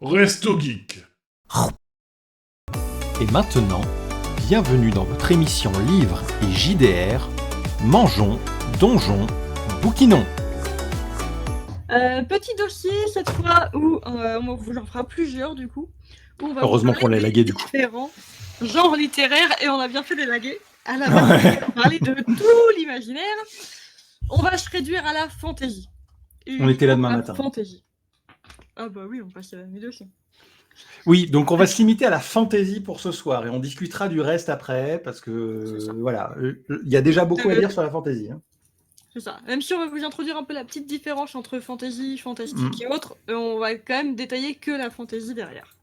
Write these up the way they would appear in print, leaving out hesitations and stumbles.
Resto Geek. Et maintenant, bienvenue dans votre émission Livres et JDR. Mangeons, donjons, bouquinons. Petit dossier cette fois où j'en fera plusieurs du coup. Où on va Heureusement qu'on l'a lagué du coup. Différents genres littéraires et on a bien fait de les laguer. À la base, on va parler de tout l'imaginaire. On va se réduire à la fantaisie. On était là demain matin. Fantaisie. Ah bah oui, on passe à la nuit aussi. Oui, donc on va se limiter à la fantaisie pour ce soir et on discutera du reste après parce que voilà, il y a déjà beaucoup à dire sur la fantaisie. Hein. C'est ça. Même si on va vous introduire un peu la petite différence entre fantaisie, fantastique et autres, on va quand même détailler que la fantaisie derrière.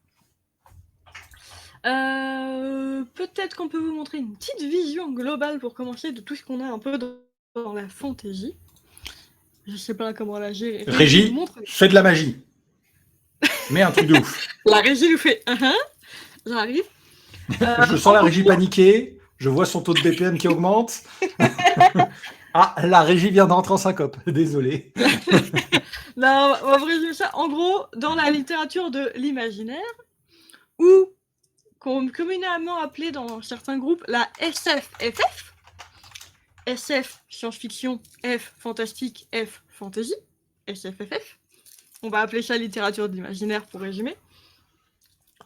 Peut-être qu'on peut vous montrer une petite vision globale pour commencer de tout ce qu'on a un peu dans la fantaisie. Je sais pas comment la gérer. Régie, fais de la magie. Mets un truc de ouf. La régie nous fait j'arrive. Je sens la régie paniquer, je vois son taux de BPM qui augmente. Ah, la régie vient d'entrer en syncope, désolé. Non, on va vous résumer ça. En gros, dans la littérature de l'imaginaire, ou communément appelée dans certains groupes la SFFF, SF, science-fiction, F, fantastique, F, fantasy, SFFF. On va appeler ça littérature de l'imaginaire pour résumer.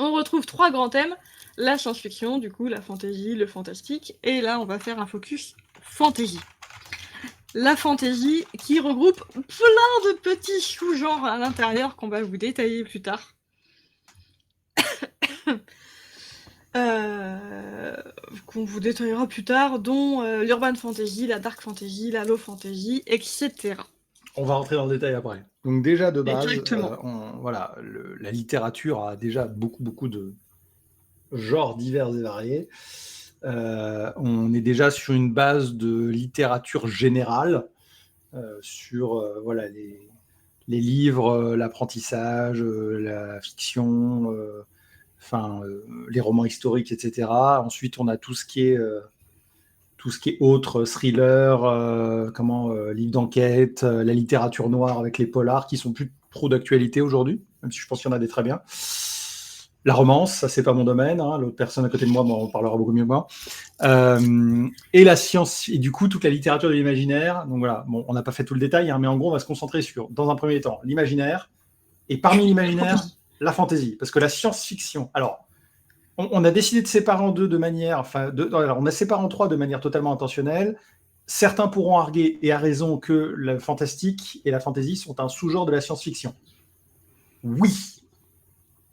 On retrouve trois grands thèmes, la science-fiction, du coup, la fantasy, le fantastique, et là, on va faire un focus fantasy. La fantasy qui regroupe plein de petits sous-genres à l'intérieur qu'on va vous détailler plus tard. Qu'on vous détaillera plus tard, dont l'urban fantasy, la dark fantasy, la low fantasy, etc. On va rentrer dans le détail après. Donc déjà de base, voilà, la littérature a déjà beaucoup de genres divers et variés. On est déjà sur une base de littérature générale, sur voilà, les livres, l'apprentissage, la fiction, les romans historiques, etc. Ensuite, on a tout ce qui est autre, thriller, livre d'enquête, la littérature noire avec les polars qui sont plus trop d'actualité aujourd'hui, même si je pense qu'il y en a des très bien. La romance, ça c'est pas mon domaine, hein, l'autre personne à côté de moi m'en parlera beaucoup mieux que moi. Et la science, et du coup toute la littérature de l'imaginaire. Donc voilà, bon, on n'a pas fait tout le détail, hein, mais en gros on va se concentrer sur, dans un premier temps, l'imaginaire, et parmi l'imaginaire, la fantaisie, parce que la science-fiction. Alors, on a décidé de séparer en deux de manière, on a séparé en trois de manière totalement intentionnelle. Certains pourront arguer, et à raison, que le fantastique et la fantaisie sont un sous-genre de la science-fiction. Oui.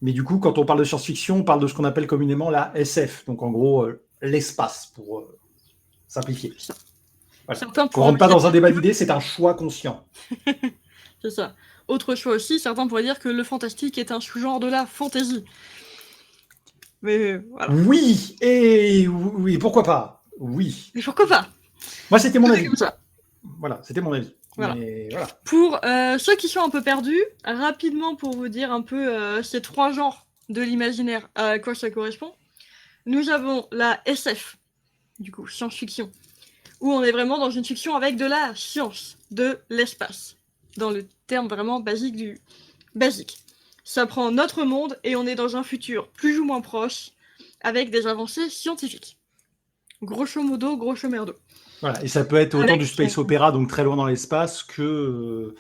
Mais du coup, quand on parle de science-fiction, on parle de ce qu'on appelle communément la SF. Donc en gros, l'espace, pour simplifier. Voilà. On ne rentre pas dans un débat d'idées, c'est un choix conscient. C'est ça. Autre choix aussi, certains pourraient dire que le fantastique est un sous-genre de la fantaisie. Mais voilà. Oui, et oui, pourquoi pas. Oui. Mais pourquoi pas. Moi, c'était mon avis. Comme ça. Voilà, c'était mon avis. Voilà. Mais voilà. Pour ceux qui sont un peu perdus, rapidement pour vous dire un peu ces trois genres de l'imaginaire, à quoi ça correspond, nous avons la SF, du coup, science-fiction, où on est vraiment dans une fiction avec de la science, de l'espace, dans le terme vraiment basique du basique. Ça prend notre monde et on est dans un futur plus ou moins proche, avec des avancées scientifiques. Grosso modo, grosso merdo. Voilà, et ça peut être autant du space opéra, donc très loin dans l'espace, que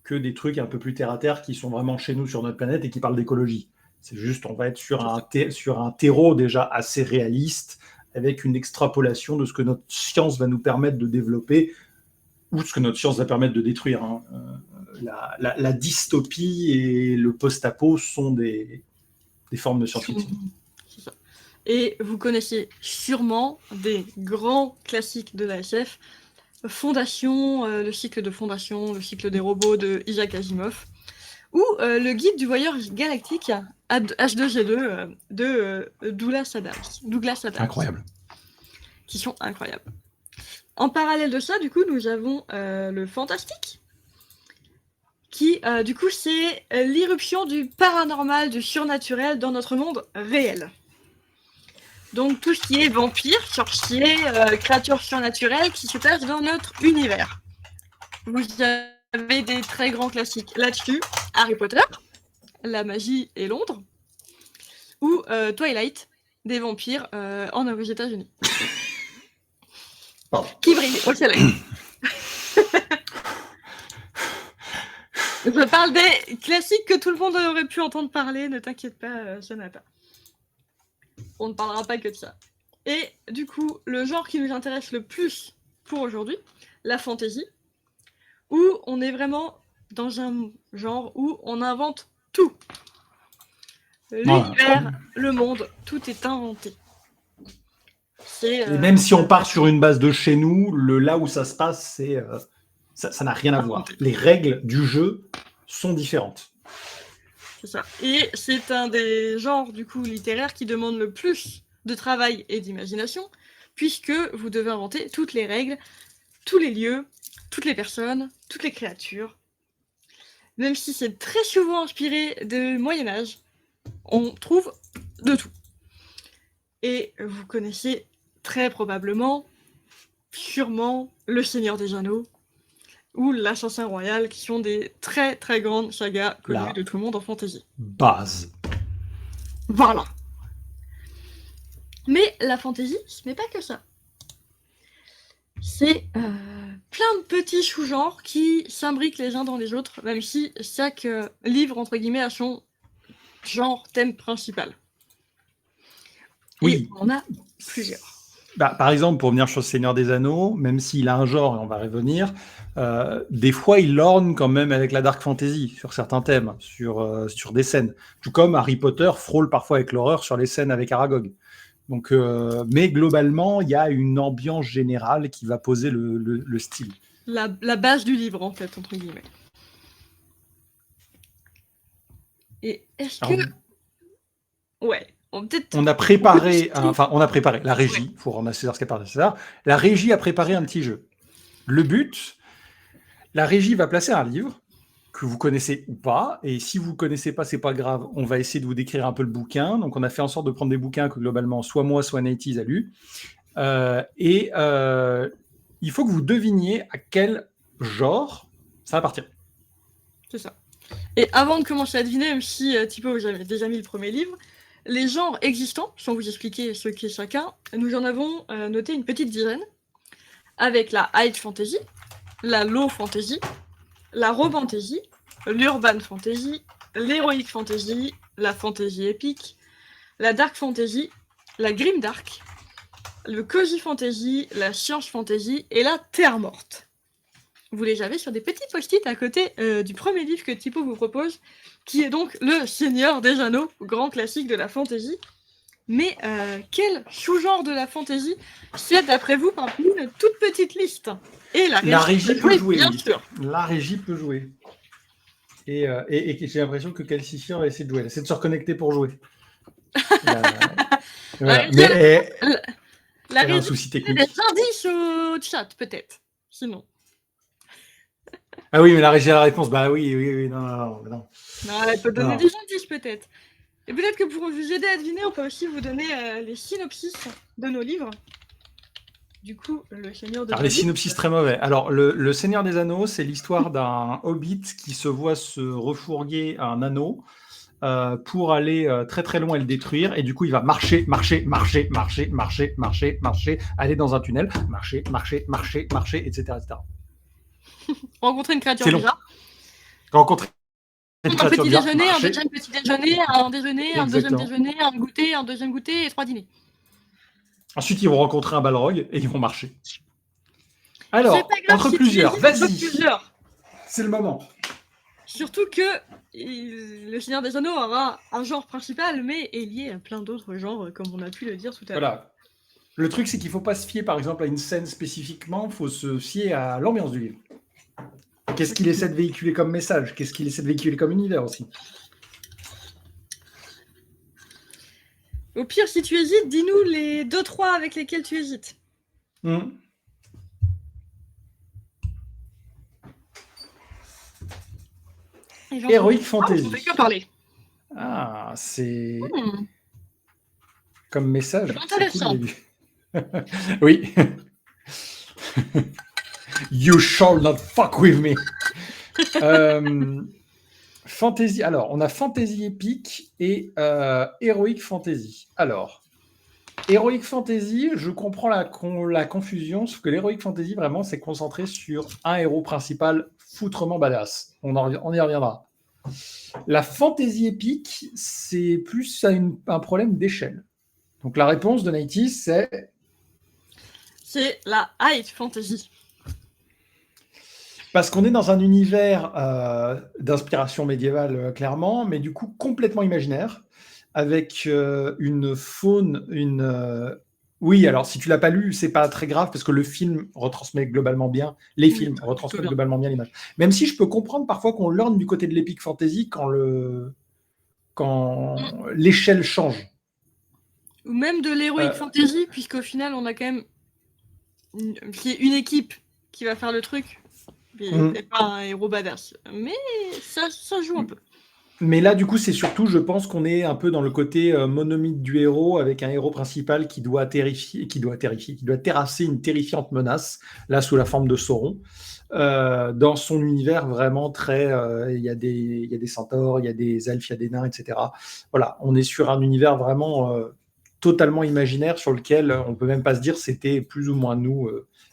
des trucs un peu plus terre-à-terre qui sont vraiment chez nous sur notre planète et qui parlent d'écologie. C'est juste, on va être sur un terreau déjà assez réaliste, avec une extrapolation de ce que notre science va nous permettre de développer, ou ce que notre science va permettre de détruire. Hein. La dystopie et le post-apo sont des formes de science-fiction. C'est ça. Et vous connaissez sûrement des grands classiques de la SF, Fondation, le cycle de Fondation, le cycle des robots de Isaac Asimov, ou le guide du voyeur galactique H2G2 de Douglas Adams. Incroyable. Qui sont incroyables. En parallèle de ça, du coup, nous avons le fantastique, qui, du coup, c'est l'irruption du paranormal, du surnaturel dans notre monde réel. Donc tout ce qui est vampires, sorciers, créatures surnaturelles qui se passent dans notre univers. Vous avez des très grands classiques là-dessus, Harry Potter, la magie et Londres, ou Twilight, des vampires aux États-Unis. Pardon. Qui brille au soleil. Je parle des classiques que tout le monde aurait pu entendre parler, ne t'inquiète pas, Sonata. On ne parlera pas que de ça. Et du coup, le genre qui nous intéresse le plus pour aujourd'hui, la fantasy, où on est vraiment dans un genre où on invente tout. L'univers, le monde, tout est inventé. Et même si on part sur une base de chez nous, là où ça se passe, ça n'a rien à voir. Les règles du jeu sont différentes. C'est ça. Et c'est un des genres du coup littéraires qui demande le plus de travail et d'imagination, puisque vous devez inventer toutes les règles, tous les lieux, toutes les personnes, toutes les créatures. Même si c'est très souvent inspiré du Moyen-Âge, on trouve de tout. Et vous connaissez très probablement, sûrement, Le Seigneur des Anneaux ou L'Assassin Royal, qui sont des très très grandes sagas connues de tout le monde en fantasy. Base. Voilà. Mais la fantasy, ce n'est pas que ça. C'est plein de petits sous-genres qui s'imbriquent les uns dans les autres, même si chaque livre, entre guillemets, a son genre, thème principal. Oui. Et on a plusieurs. Par exemple, pour venir sur le Seigneur des Anneaux, même s'il a un genre, et on va revenir, des fois il lorne quand même avec la dark fantasy sur certains thèmes, sur des scènes. Tout comme Harry Potter frôle parfois avec l'horreur sur les scènes avec Aragog. Donc, mais globalement, il y a une ambiance générale qui va poser le style. La base du livre, en fait, entre guillemets. Et est-ce que... Ouais. On a préparé, la régie, il faut rendre à César ce qu'elle parle de César. La régie a préparé un petit jeu. Le but, la régie va placer un livre que vous connaissez ou pas, et si vous ne connaissez pas, c'est pas grave, on va essayer de vous décrire un peu le bouquin. Donc on a fait en sorte de prendre des bouquins que globalement, soit moi, soit Nighties a lu. Il faut que vous deviniez à quel genre ça va partir. C'est ça. Et avant de commencer à deviner, même si Thibaut, vous avez déjà mis le premier livre, les genres existants, sans vous expliquer ce qu'est chacun, nous en avons noté une petite dizaine, avec la high fantasy, la low fantasy, la romantasy, l'urban fantasy, l'heroic fantasy, la fantasy épique, la dark fantasy, la grimdark, le cozy fantasy, la science fantasy et la terre morte. Vous les avez sur des petits post-it à côté du premier livre que Thibaut vous propose, qui est donc Le Seigneur des Anneaux, grand classique de la fantasy. Mais quel sous-genre de la fantasy c'est d'après vous parmi une toute petite liste? Et la régie peut jouer, bien oui. sûr. La régie peut jouer. Et j'ai l'impression que Calcifier va essayer de jouer. Elle essaie de se reconnecter pour jouer. Voilà. Mais la régie, un souci technique. Des indices au chat, peut-être. Sinon. Ah oui, mais la régie a la réponse. Bah oui, non. Non, elle peut donner des indices, peut-être. Et peut-être que pour vous aider à deviner, on peut aussi vous donner les synopsis de nos livres. Du coup, le Seigneur des Anneaux. Les synopsis très mauvais. Alors, le Seigneur des Anneaux, c'est l'histoire d'un hobbit qui se voit se refourguer un anneau pour aller très très loin et le détruire. Et du coup, il va marcher, aller dans un tunnel, marcher, etc. Rencontrer une créature bizarre. Rencontrer un petit déjeuner, un deuxième petit déjeuner, un déjeuner, un deuxième déjeuner, un goûter, un deuxième goûter et 3 dîners. Ensuite, ils vont rencontrer un balrog et ils vont marcher. Alors, entre plusieurs, vas-y. C'est le moment. Surtout que le Seigneur des Anneaux aura un genre principal, mais est lié à plein d'autres genres, comme on a pu le dire tout à l'heure. Voilà. Le truc, c'est qu'il ne faut pas se fier, par exemple, à une scène spécifiquement, il faut se fier à l'ambiance du livre. Qu'est-ce qu'il essaie de véhiculer comme message? Qu'est-ce qu'il essaie de véhiculer comme univers aussi? Au pire, si tu hésites, dis-nous les 2-3 avec lesquels tu hésites. Heroic Fantasy. On ne fait que parler. Ah, c'est... Comme message. Intéressant. Oui. You shall not fuck with me. Fantasy. Alors, on a fantasy épique et heroic fantasy. Alors, heroic fantasy, je comprends la confusion, sauf que l'heroic fantasy, vraiment, c'est concentré sur un héros principal foutrement badass. On y reviendra. La fantasy épique, c'est plus un problème d'échelle. Donc, la réponse de Nighty, c'est la high fantasy. parce qu'on est dans un univers d'inspiration médiévale, clairement, mais du coup complètement imaginaire, avec une faune, Oui, alors si tu l'as pas lu, c'est pas très grave, parce que le film retransmet globalement bien, les films retransmettent globalement bien l'image. Même si je peux comprendre parfois qu'on lorgne du côté de l'epic fantasy quand l'échelle change. Ou même de l'heroic fantasy, puisqu'au final, on a quand même une équipe qui va faire le truc, et pas un héros badass. Mais ça joue un peu. Mais là, du coup, c'est surtout, je pense qu'on est un peu dans le côté monomythe du héros, avec un héros principal qui doit terrasser une terrifiante menace, là sous la forme de Sauron. Dans son univers vraiment très... Il y a des centaures, il y a des elfes, il y a des nains, etc. Voilà, on est sur un univers vraiment totalement imaginaire, sur lequel on peut même pas se dire c'était plus ou moins nous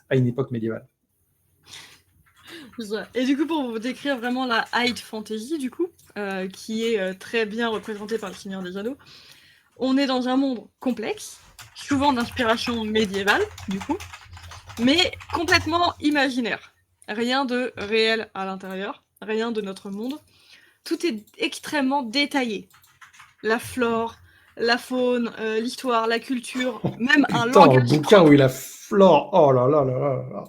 à une époque médiévale. Et du coup, pour vous décrire vraiment la high fantasy, du coup, qui est très bien représentée par le Seigneur des Anneaux, on est dans un monde complexe, souvent d'inspiration médiévale, du coup, mais complètement imaginaire. Rien de réel à l'intérieur, rien de notre monde. Tout est extrêmement détaillé. La flore, la faune, l'histoire, la culture, même un langage. Un bouquin où il a flore, oh là là là là là.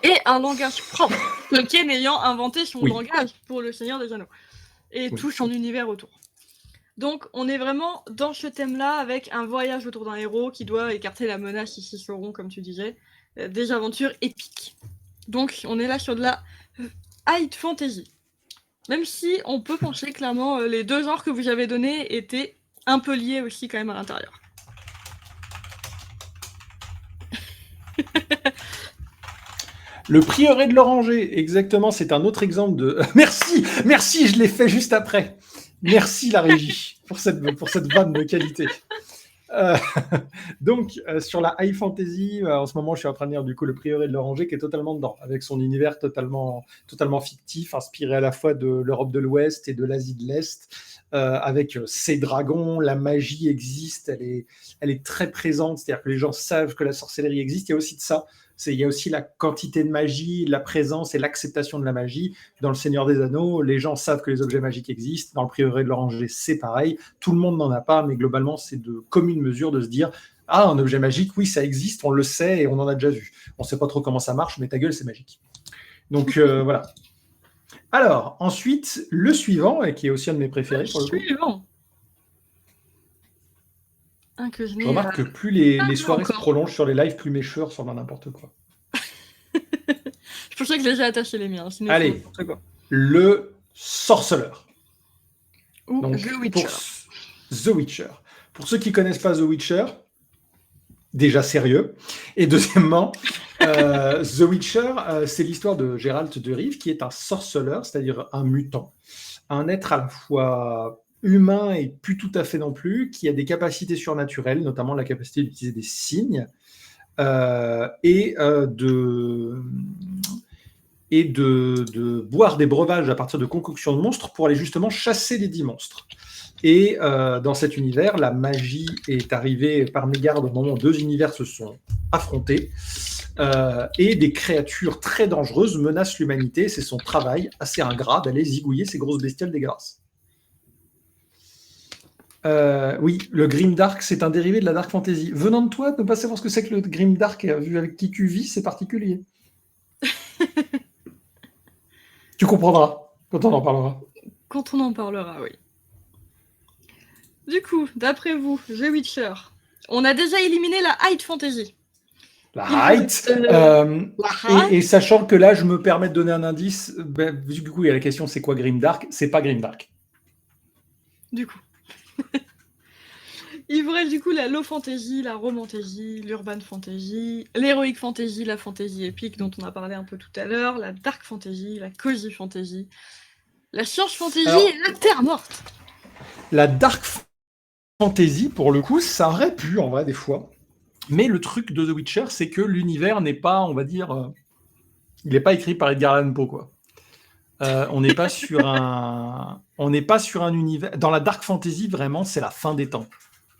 Et un langage propre, Tolkien ayant inventé son langage pour le Seigneur des Anneaux. Et tout son univers autour. Donc, on est vraiment dans ce thème-là, avec un voyage autour d'un héros qui doit écarter la menace ici Sauron, comme tu disais, des aventures épiques. Donc, on est là sur de la high fantasy. Même si on peut penser clairement les deux genres que vous avez donnés étaient un peu liés aussi quand même à l'intérieur. Le prieuré de l'Oranger, exactement, c'est un autre exemple de... Merci, je l'ai fait juste après. Merci la régie pour cette vanne de qualité. Donc, sur la high fantasy, en ce moment, je suis en train de lire du coup le prieuré de l'Oranger, qui est totalement dedans, avec son univers totalement fictif, inspiré à la fois de l'Europe de l'Ouest et de l'Asie de l'Est, avec ses dragons, la magie existe, elle est très présente, c'est-à-dire que les gens savent que la sorcellerie existe. Il y a aussi de ça. Il y a aussi la quantité de magie, la présence et l'acceptation de la magie. Dans le Seigneur des Anneaux, les gens savent que les objets magiques existent. Dans le prieuré de l'Oranger, c'est pareil. Tout le monde n'en a pas, mais globalement, c'est de commune mesure de se dire « Ah, un objet magique, oui, ça existe, on le sait et on en a déjà vu. On ne sait pas trop comment ça marche, mais ta gueule, c'est magique. » Donc, voilà. Alors, ensuite, le suivant, et qui est aussi un de mes préférés pour le coup. Suivant. Je remarque que plus les soirées se prolongent sur les lives, plus mes cheveux ressemblent à n'importe quoi. C'est pour ça que j'ai attaché les miens. Sinon allez, le sorceleur. Ou donc, The Witcher. The Witcher. Pour ceux qui ne connaissent pas The Witcher, déjà sérieux. Et deuxièmement, The Witcher, c'est l'histoire de Geralt de Rive, qui est un sorceleur, c'est-à-dire un mutant. Un être à la fois humain et plus tout à fait non plus, qui a des capacités surnaturelles, notamment la capacité d'utiliser des signes, et de boire des breuvages à partir de concoctions de monstres pour aller justement chasser les 10 monstres. Et dans cet univers, la magie est arrivée par mégarde au moment où deux univers se sont affrontés. Et des créatures très dangereuses menacent l'humanité. C'est son travail assez ingrat d'aller zigouiller ces grosses bestioles dégueulasses. Oui, le Grimdark, c'est un dérivé de la Dark Fantasy. Venant de toi, ne pas savoir ce que c'est que le Grimdark, vu avec qui tu vis, c'est particulier. Tu comprendras quand on en parlera. Quand on en parlera, oui. Du coup, d'après vous, The Witcher, on a déjà éliminé la High Fantasy. La height. Et sachant que là, je me permets de donner un indice, du coup, il y a la question, c'est quoi Grimdark? C'est pas Grimdark. Du coup. Il vous reste du coup la low fantasy, la romantasy, l'urban fantasy, l'heroic fantasy, la fantasy épique dont on a parlé un peu tout à l'heure, la dark fantasy, la cozy fantasy, La science fantasy Alors, et la Terre morte. la dark fantasy, pour le coup, ça aurait pu, en vrai, des fois. Mais le truc de The Witcher, c'est que l'univers n'est pas, on va dire, il n'est pas écrit par Edgar Allan Poe, quoi. On n'est pas sur un univers. Dans la dark fantasy, vraiment, c'est la fin des temps.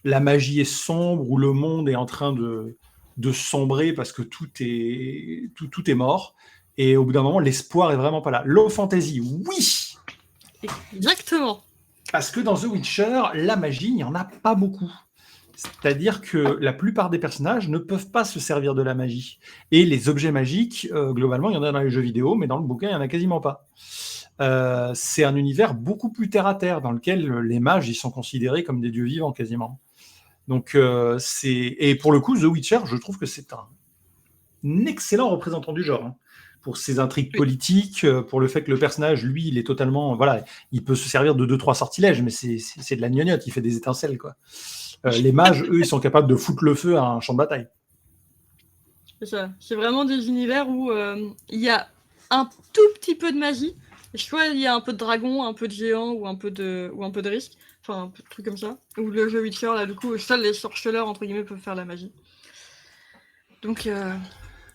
La magie est sombre, où le monde est en train de sombrer parce que tout est mort. Et au bout d'un moment, l'espoir est vraiment pas là. Low fantasy, oui, Exactement. parce que dans The Witcher, la magie, il n'y en a pas beaucoup. C'est-à-dire que la plupart des personnages ne peuvent pas se servir de la magie. Et les objets magiques, globalement, il y en a dans les jeux vidéo, mais dans le bouquin, il n'y en a quasiment pas. C'est un univers beaucoup plus terre-à-terre, dans lequel les mages, ils sont considérés comme des dieux vivants, quasiment. Donc, et pour le coup, The Witcher, je trouve que c'est un excellent représentant du genre. Hein. Pour ses intrigues politiques, pour le fait que le personnage, lui, il est totalement... Voilà, il peut se servir de 2-3 sortilèges, mais c'est de la gnognotte, il fait des étincelles, quoi. Les mages, eux, ils sont capables de foutre le feu à un champ de bataille. C'est ça. C'est vraiment des univers où il y a un tout petit peu de magie. Soit il y a un peu de dragon, un peu de géant ou un peu de risque. Enfin, un peu de trucs comme ça. Ou le jeu Witcher, là, du coup, seuls les sorceleurs, entre guillemets, peuvent faire la magie. Donc,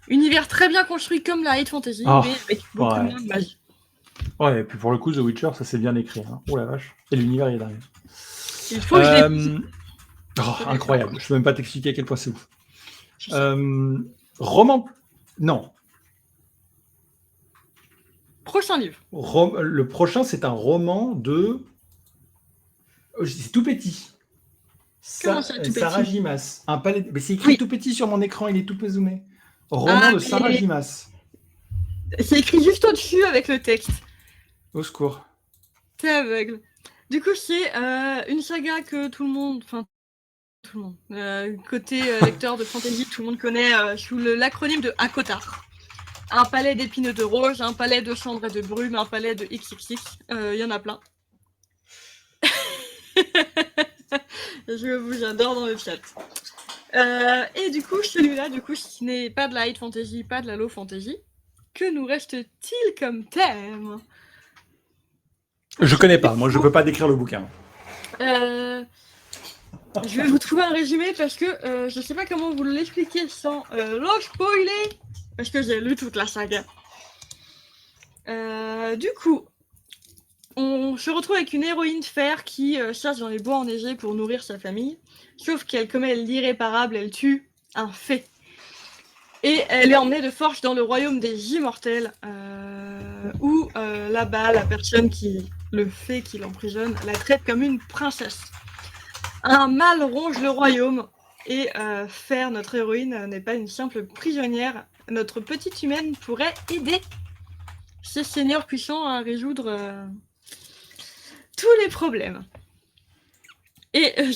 univers très bien construit comme la High Fantasy, mais avec beaucoup moins de magie. Ouais, et puis pour le coup, The Witcher, ça c'est bien écrit. Hein. Oh la vache. Et l'univers, il est dingue. Il faut que je incroyable. Je peux même pas t'expliquer à quel point c'est ouf. Roman... Non. Prochain livre. Le prochain, c'est un roman de... C'est tout petit. Comment ça, tout Sarah petit Gimas. Un palais... Mais c'est écrit tout petit sur mon écran, il est tout peu zoomé. Roman de Sarah Gimas. C'est écrit juste au-dessus avec le texte. Au secours. T'es aveugle. Du coup, c'est une saga que tout le monde... Enfin, tout le monde. Côté lecteur de fantasy, tout le monde connaît sous l'acronyme de Akotar. Un palais d'épines de rose, un palais de cendres et de brume, un palais de XXX. Il y en a plein. Je vous adore dans le chat. Et du coup, celui-là, ce n'est pas de la high fantasy, pas de la low fantasy. Que nous reste-t-il comme thème? Je connais pas, moi je peux pas décrire le bouquin. Je vais vous trouver un résumé parce que je sais pas comment vous l'expliquer sans le spoiler. Parce que j'ai lu toute la saga. Du coup, on se retrouve avec une héroïne fer qui chasse dans les bois enneigés pour nourrir sa famille. Sauf qu'elle commet l'irréparable, elle tue un fée. Et elle est emmenée de force dans le royaume des immortels, où là-bas, la personne le fée qui l'emprisonne, la traite comme une princesse. Un mal ronge le royaume, et Fer, notre héroïne, n'est pas une simple prisonnière. Notre petite humaine pourrait aider ces seigneurs puissants à résoudre tous les problèmes. Et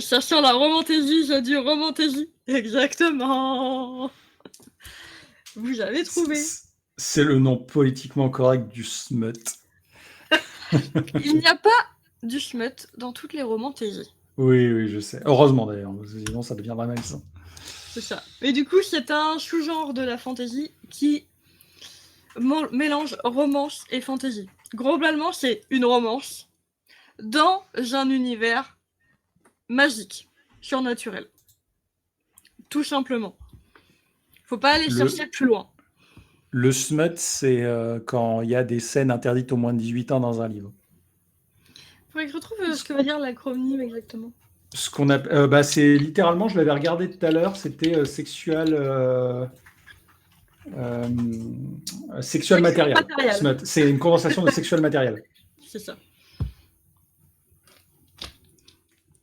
ça sent la romantaisie, j'ai dû romantaisie. Exactement. Vous avez trouvé. C'est le nom politiquement correct du smut. Il n'y a pas du smut dans toutes les romantaisies. Oui, je sais. Heureusement d'ailleurs, sinon ça deviendra même ça. C'est ça. Et du coup, c'est un sous-genre de la fantasy qui mélange romance et fantasy. Globalement, c'est une romance dans un univers magique, surnaturel. Tout simplement. Faut pas aller chercher plus loin. Le smut, c'est quand il y a des scènes interdites aux moins de 18 ans dans un livre. Faudrait que je retrouve ce que va dire l'acronyme exactement. Ce qu'on a, c'est littéralement, je l'avais regardé tout à l'heure, c'était sexual matériel. Smut. C'est une condensation de sexuel matériel. C'est ça.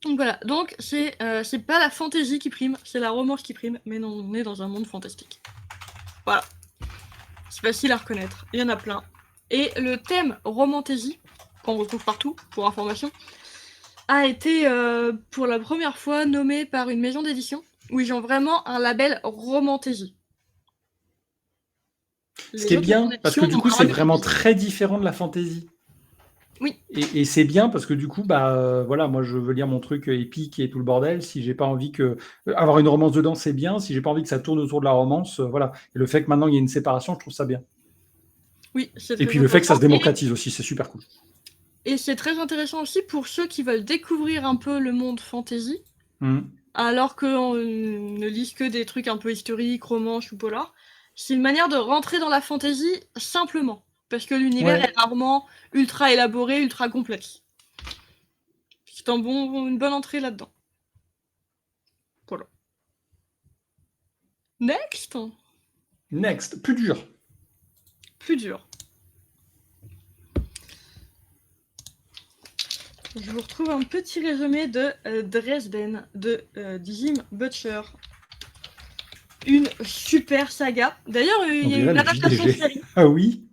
Donc voilà, donc c'est pas la fantaisie qui prime, c'est la romance qui prime, mais non, on est dans un monde fantastique. Voilà. C'est facile à reconnaître, il y en a plein. Et le thème romantaisie, qu'on retrouve partout, pour information, a été pour la première fois nommé par une maison d'édition, où ils ont vraiment un label romantaisie. Ce qui est bien, parce que du coup, c'est vraiment très différent de la fantaisie. Oui. Et c'est bien parce que du coup, voilà, moi je veux lire mon truc épique et tout le bordel. Si j'ai pas envie que avoir une romance dedans, c'est bien. Si j'ai pas envie que ça tourne autour de la romance, voilà. Et le fait que maintenant il y ait une séparation, je trouve ça bien. Oui, c'est Et très puis le fait que ça se intéressant. démocratise aussi, c'est super cool. Et c'est très intéressant aussi pour ceux qui veulent découvrir un peu le monde fantasy, Mhm. alors qu'on ne lise que des trucs un peu historiques, romances ou polars. C'est une manière de rentrer dans la fantasy simplement, parce que l'univers Ouais. est rarement ultra élaboré, ultra complexe. C'est une bonne entrée là-dedans. Voilà. Next. Next, plus dur. Plus dur. Je vous retrouve un petit résumé de Dresden de Jim Butcher. Une super saga. D'ailleurs, il On y a dirait une le adaptation JDG. série. Ah oui,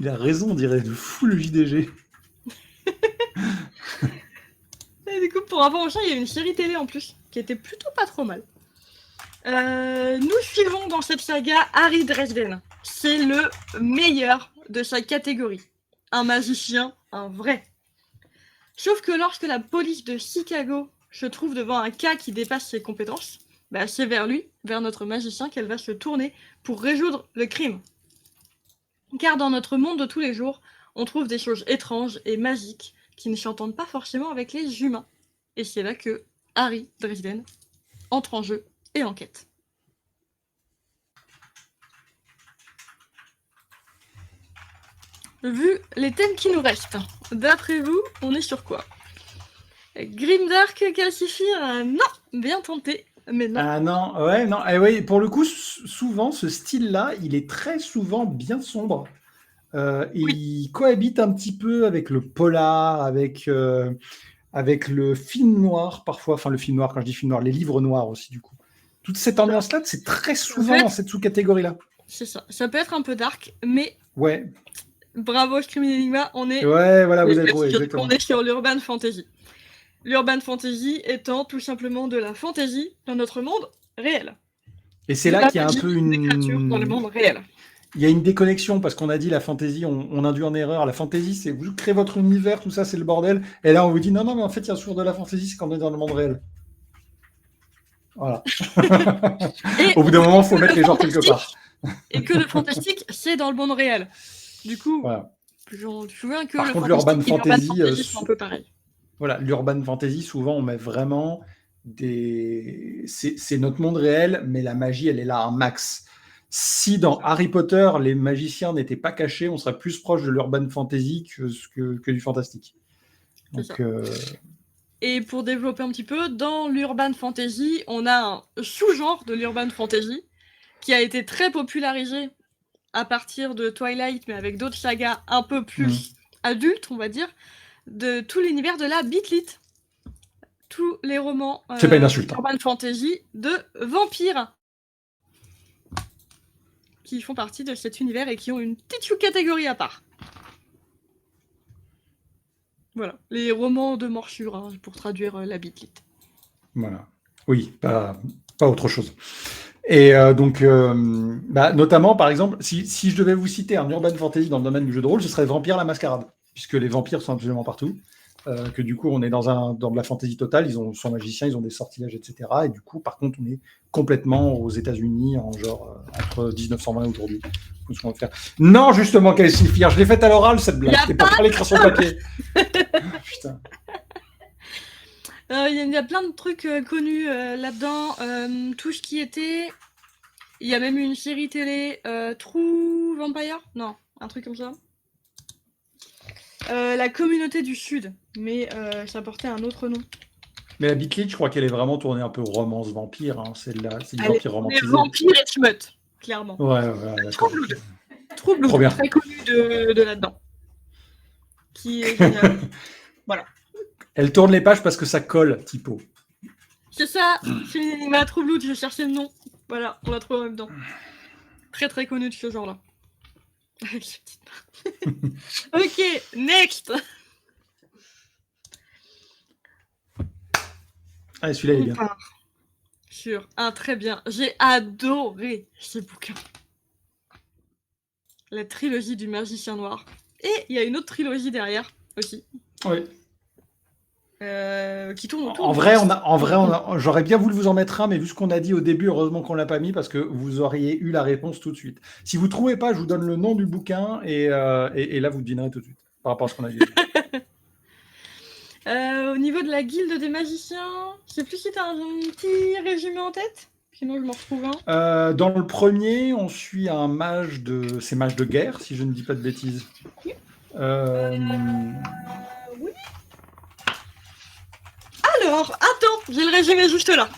il a raison, on dirait de fou le JDG. Et du coup, pour rapport au chat, il y a une série télé en plus, qui était plutôt pas trop mal. Nous suivons dans cette saga Harry Dresden. C'est le meilleur de sa catégorie. Un magicien, un vrai. Sauf que lorsque la police de Chicago se trouve devant un cas qui dépasse ses compétences, bah c'est vers lui, vers notre magicien, qu'elle va se tourner pour résoudre le crime. Car dans notre monde de tous les jours, on trouve des choses étranges et magiques qui ne s'entendent pas forcément avec les humains. Et c'est là que Harry Dresden entre en jeu et enquête. Vu les thèmes qui nous restent, d'après vous, on est sur quoi? Grimdark Calcifer, non, bien tenté, mais non. Ah non, ouais, non, ouais, pour le coup, souvent, ce style-là, il est très souvent bien sombre. Et Oui, il cohabite un petit peu avec le polar, avec le film noir, parfois. Enfin, le film noir, quand je dis film noir, les livres noirs aussi, du coup. Toute cette ça, ambiance-là, c'est très ça peut souvent dans être, cette sous-catégorie-là. c'est ça. Ça peut être un peu dark, mais Ouais, bravo Scream Enigma, ouais, voilà, vous avez trouvé, on exactement. est sur l'urban fantasy. L'urban fantasy étant tout simplement de la fantasy dans notre monde réel. Et c'est De là la qu'il y a un magie, peu des créatures dans le une... monde réel. Il y a une déconnexion parce qu'on a dit la fantaisie, on induit en erreur. La fantaisie, c'est vous créez votre univers, tout ça, c'est le bordel. Et là, on vous dit non, non, mais en fait, il y a toujours de la fantaisie, c'est quand on est dans le monde réel. Voilà. Et Au bout on d'un vous moment, dit il faut mettre les genres quelque part. que le fantastique, c'est dans le monde réel. Du coup, Voilà. je me souviens que Par le contre, l'urban fantastique et l'urban fantasy, fantasy sont un peu pareils. voilà, l'urban fantasy, souvent, on met vraiment des. C'est notre monde réel, mais la magie, elle est là un max. Si dans Harry Potter, les magiciens n'étaient pas cachés, on serait plus proche de l'urban fantasy que du fantastique. C'est ça. Donc, Et pour développer un petit peu, dans l'urban fantasy, on a un sous-genre de l'urban fantasy qui a été très popularisé à partir de Twilight, mais avec d'autres sagas un peu plus adultes, on va dire, de tout l'univers de la Beatlit. Tous les romans c'est pas une insulte. Hein. urban fantasy de vampires qui font partie de cet univers et qui ont une petite sous-catégorie à part. Voilà, les romans de morsure, hein, pour traduire la Beatlit. Voilà. Oui, pas autre chose. Et donc, notamment, par exemple, si je devais vous citer un urban fantasy dans le domaine du jeu de rôle, ce serait Vampire la Mascarade, puisque les vampires sont absolument partout. Que du coup, on est dans de la fantasy totale, ils sont magiciens, ils ont des sortilèges, etc. Et du coup, par contre, on est complètement aux États-Unis, en genre entre 1920 et aujourd'hui. Ce qu'on va faire. Non, justement, Calcifer, je l'ai faite à l'oral, cette blague. Je t'ai pas parlé l'écrire sur le papier. Putain. Il y a plein de trucs connus là-dedans. Tout ce qui était. Il y a même eu une série télé, True Vampire? Non, un truc comme ça. La communauté du Sud, mais ça portait un autre nom. Mais la Beatlit, je crois qu'elle est vraiment tournée un peu romance vampire. Hein. C'est du Allez, vampire les romantisé. vampires et smut, clairement. Ouais, d'accord. True Blood, Trop bien. très connu de là-dedans. Qui est génial. Voilà. Elle tourne les pages parce que ça colle, typo. C'est ça, c'est une anima True Blood, je cherchais le nom. Voilà, on l'a trouvé en même temps. Très très connu de ce genre-là. Avec ses petites mains. Ok, next. Ah, celui-là, il est bien. Sur un très bien. J'ai adoré ce bouquin. La trilogie du Magicien Noir. Et il y a une autre trilogie derrière aussi. Oui. qui tourne autour En du vrai, Christ. j'aurais bien voulu vous en mettre un, mais vu ce qu'on a dit au début, heureusement qu'on l'a pas mis parce que vous auriez eu la réponse tout de suite. Si vous trouvez pas, je vous donne le nom du bouquin et là vous devinerez tout de suite par rapport à ce qu'on a dit. Au niveau de la guilde des magiciens, je sais plus si t'as un petit résumé en tête. Sinon, je m'en retrouve un. Dans le premier, on suit un mage de... C'est mage de guerre, si je ne dis pas de bêtises. Oui. Alors, attends, j'ai le résumé juste là.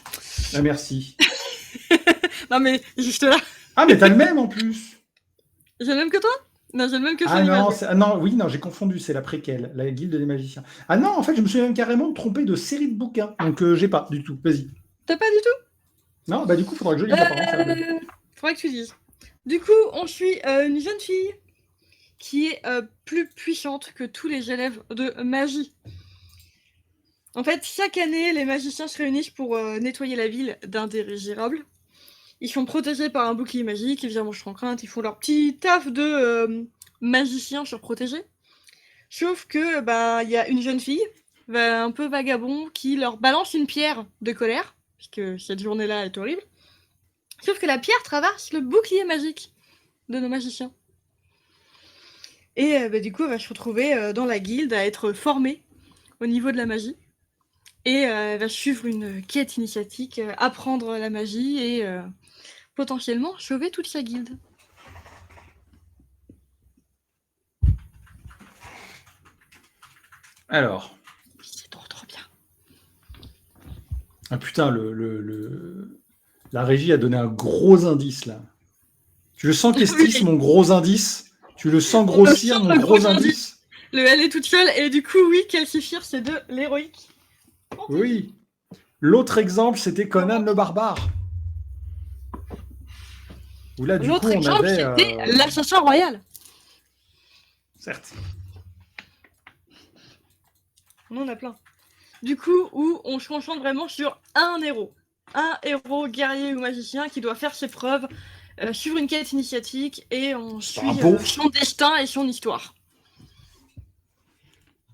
Ah, merci. Non, mais juste là. Ah, mais t'as le même en plus. J'ai le même que toi? Non, j'ai le même que Ah Fanny non, Magic. oui, non, j'ai confondu, c'est la préquelle, la guilde des magiciens. Ah non, en fait, je me suis même carrément trompé de série de bouquins, donc j'ai pas du tout. Vas-y. T'as pas du tout? Non, bah du coup, faudra que je lise apparemment, ça va bien. Faudrait que tu dises. Du coup, on suit une jeune fille qui est plus puissante que tous les élèves de magie. En fait, chaque année, les magiciens se réunissent pour nettoyer la ville d'indésirables. Ils sont protégés par un bouclier magique, évidemment, je suis en crainte, ils font leur petit taf de magicien surprotégé. Sauf que, il y a une jeune fille, un peu vagabond, qui leur balance une pierre de colère, puisque cette journée-là est horrible. Sauf que la pierre traverse le bouclier magique de nos magiciens. Et du coup, elle va se retrouver dans la guilde à être formée au niveau de la magie. Et elle va suivre une quête initiatique, apprendre la magie et potentiellement sauver toute sa guilde. Alors. C'est trop bien. Ah putain, la régie a donné un gros indice là. Tu le sens qu'esquisse mon gros indice? Tu le sens grossir mon gros indice? Le L est toute seule et du coup, oui, Calcifir, c'est de l'héroïque. Oui. L'autre exemple, c'était Conan le barbare. Où là, du coup, on exemple, avait... c'était l'assassin royal. Certes. On en a plein. Du coup, où on se concentre vraiment sur un héros. Un héros guerrier ou magicien qui doit faire ses preuves, suivre une quête initiatique et on suit son destin et son histoire.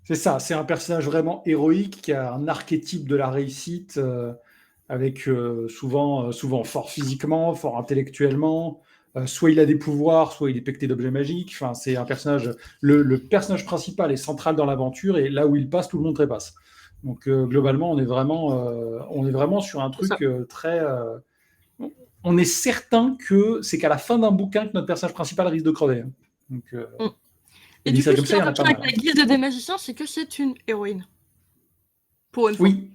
C'est ça, c'est un personnage vraiment héroïque qui a un archétype de la réussite avec souvent fort physiquement, fort intellectuellement. Soit il a des pouvoirs, soit il est pecté d'objets magiques. Enfin, c'est un personnage. Le personnage principal est central dans l'aventure et là où il passe, tout le monde trépasse. Donc globalement, on est vraiment sur un truc très. On est certain que c'est qu'à la fin d'un bouquin que notre personnage principal risque de crever. Hein. Donc, et du coup, ce qui est important avec la guilde des magiciens, c'est que c'est une héroïne. Pour une fois. Oui.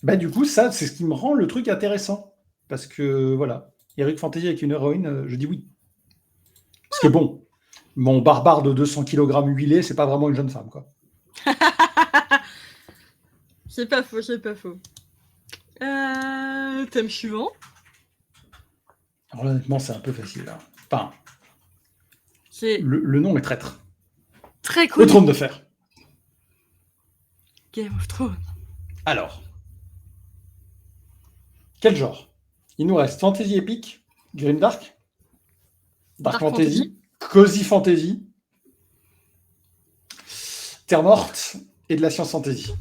Bah, du coup, ça, c'est ce qui me rend le truc intéressant. Parce que, voilà, Heroic Fantasy avec une héroïne, je dis oui. Parce que bon, mon barbare de 200 kg huilé, c'est pas vraiment une jeune femme, quoi. C'est pas faux, c'est pas faux. Thème suivant. Alors, honnêtement, c'est un peu facile, là. Enfin, c'est... Le nom est traître. Très connu. Le Trône de Fer. Game of Thrones. Alors, quel genre? Il nous reste fantasy épique, grimdark, dark fantasy, cozy fantasy, terre morte et de la science fantasy.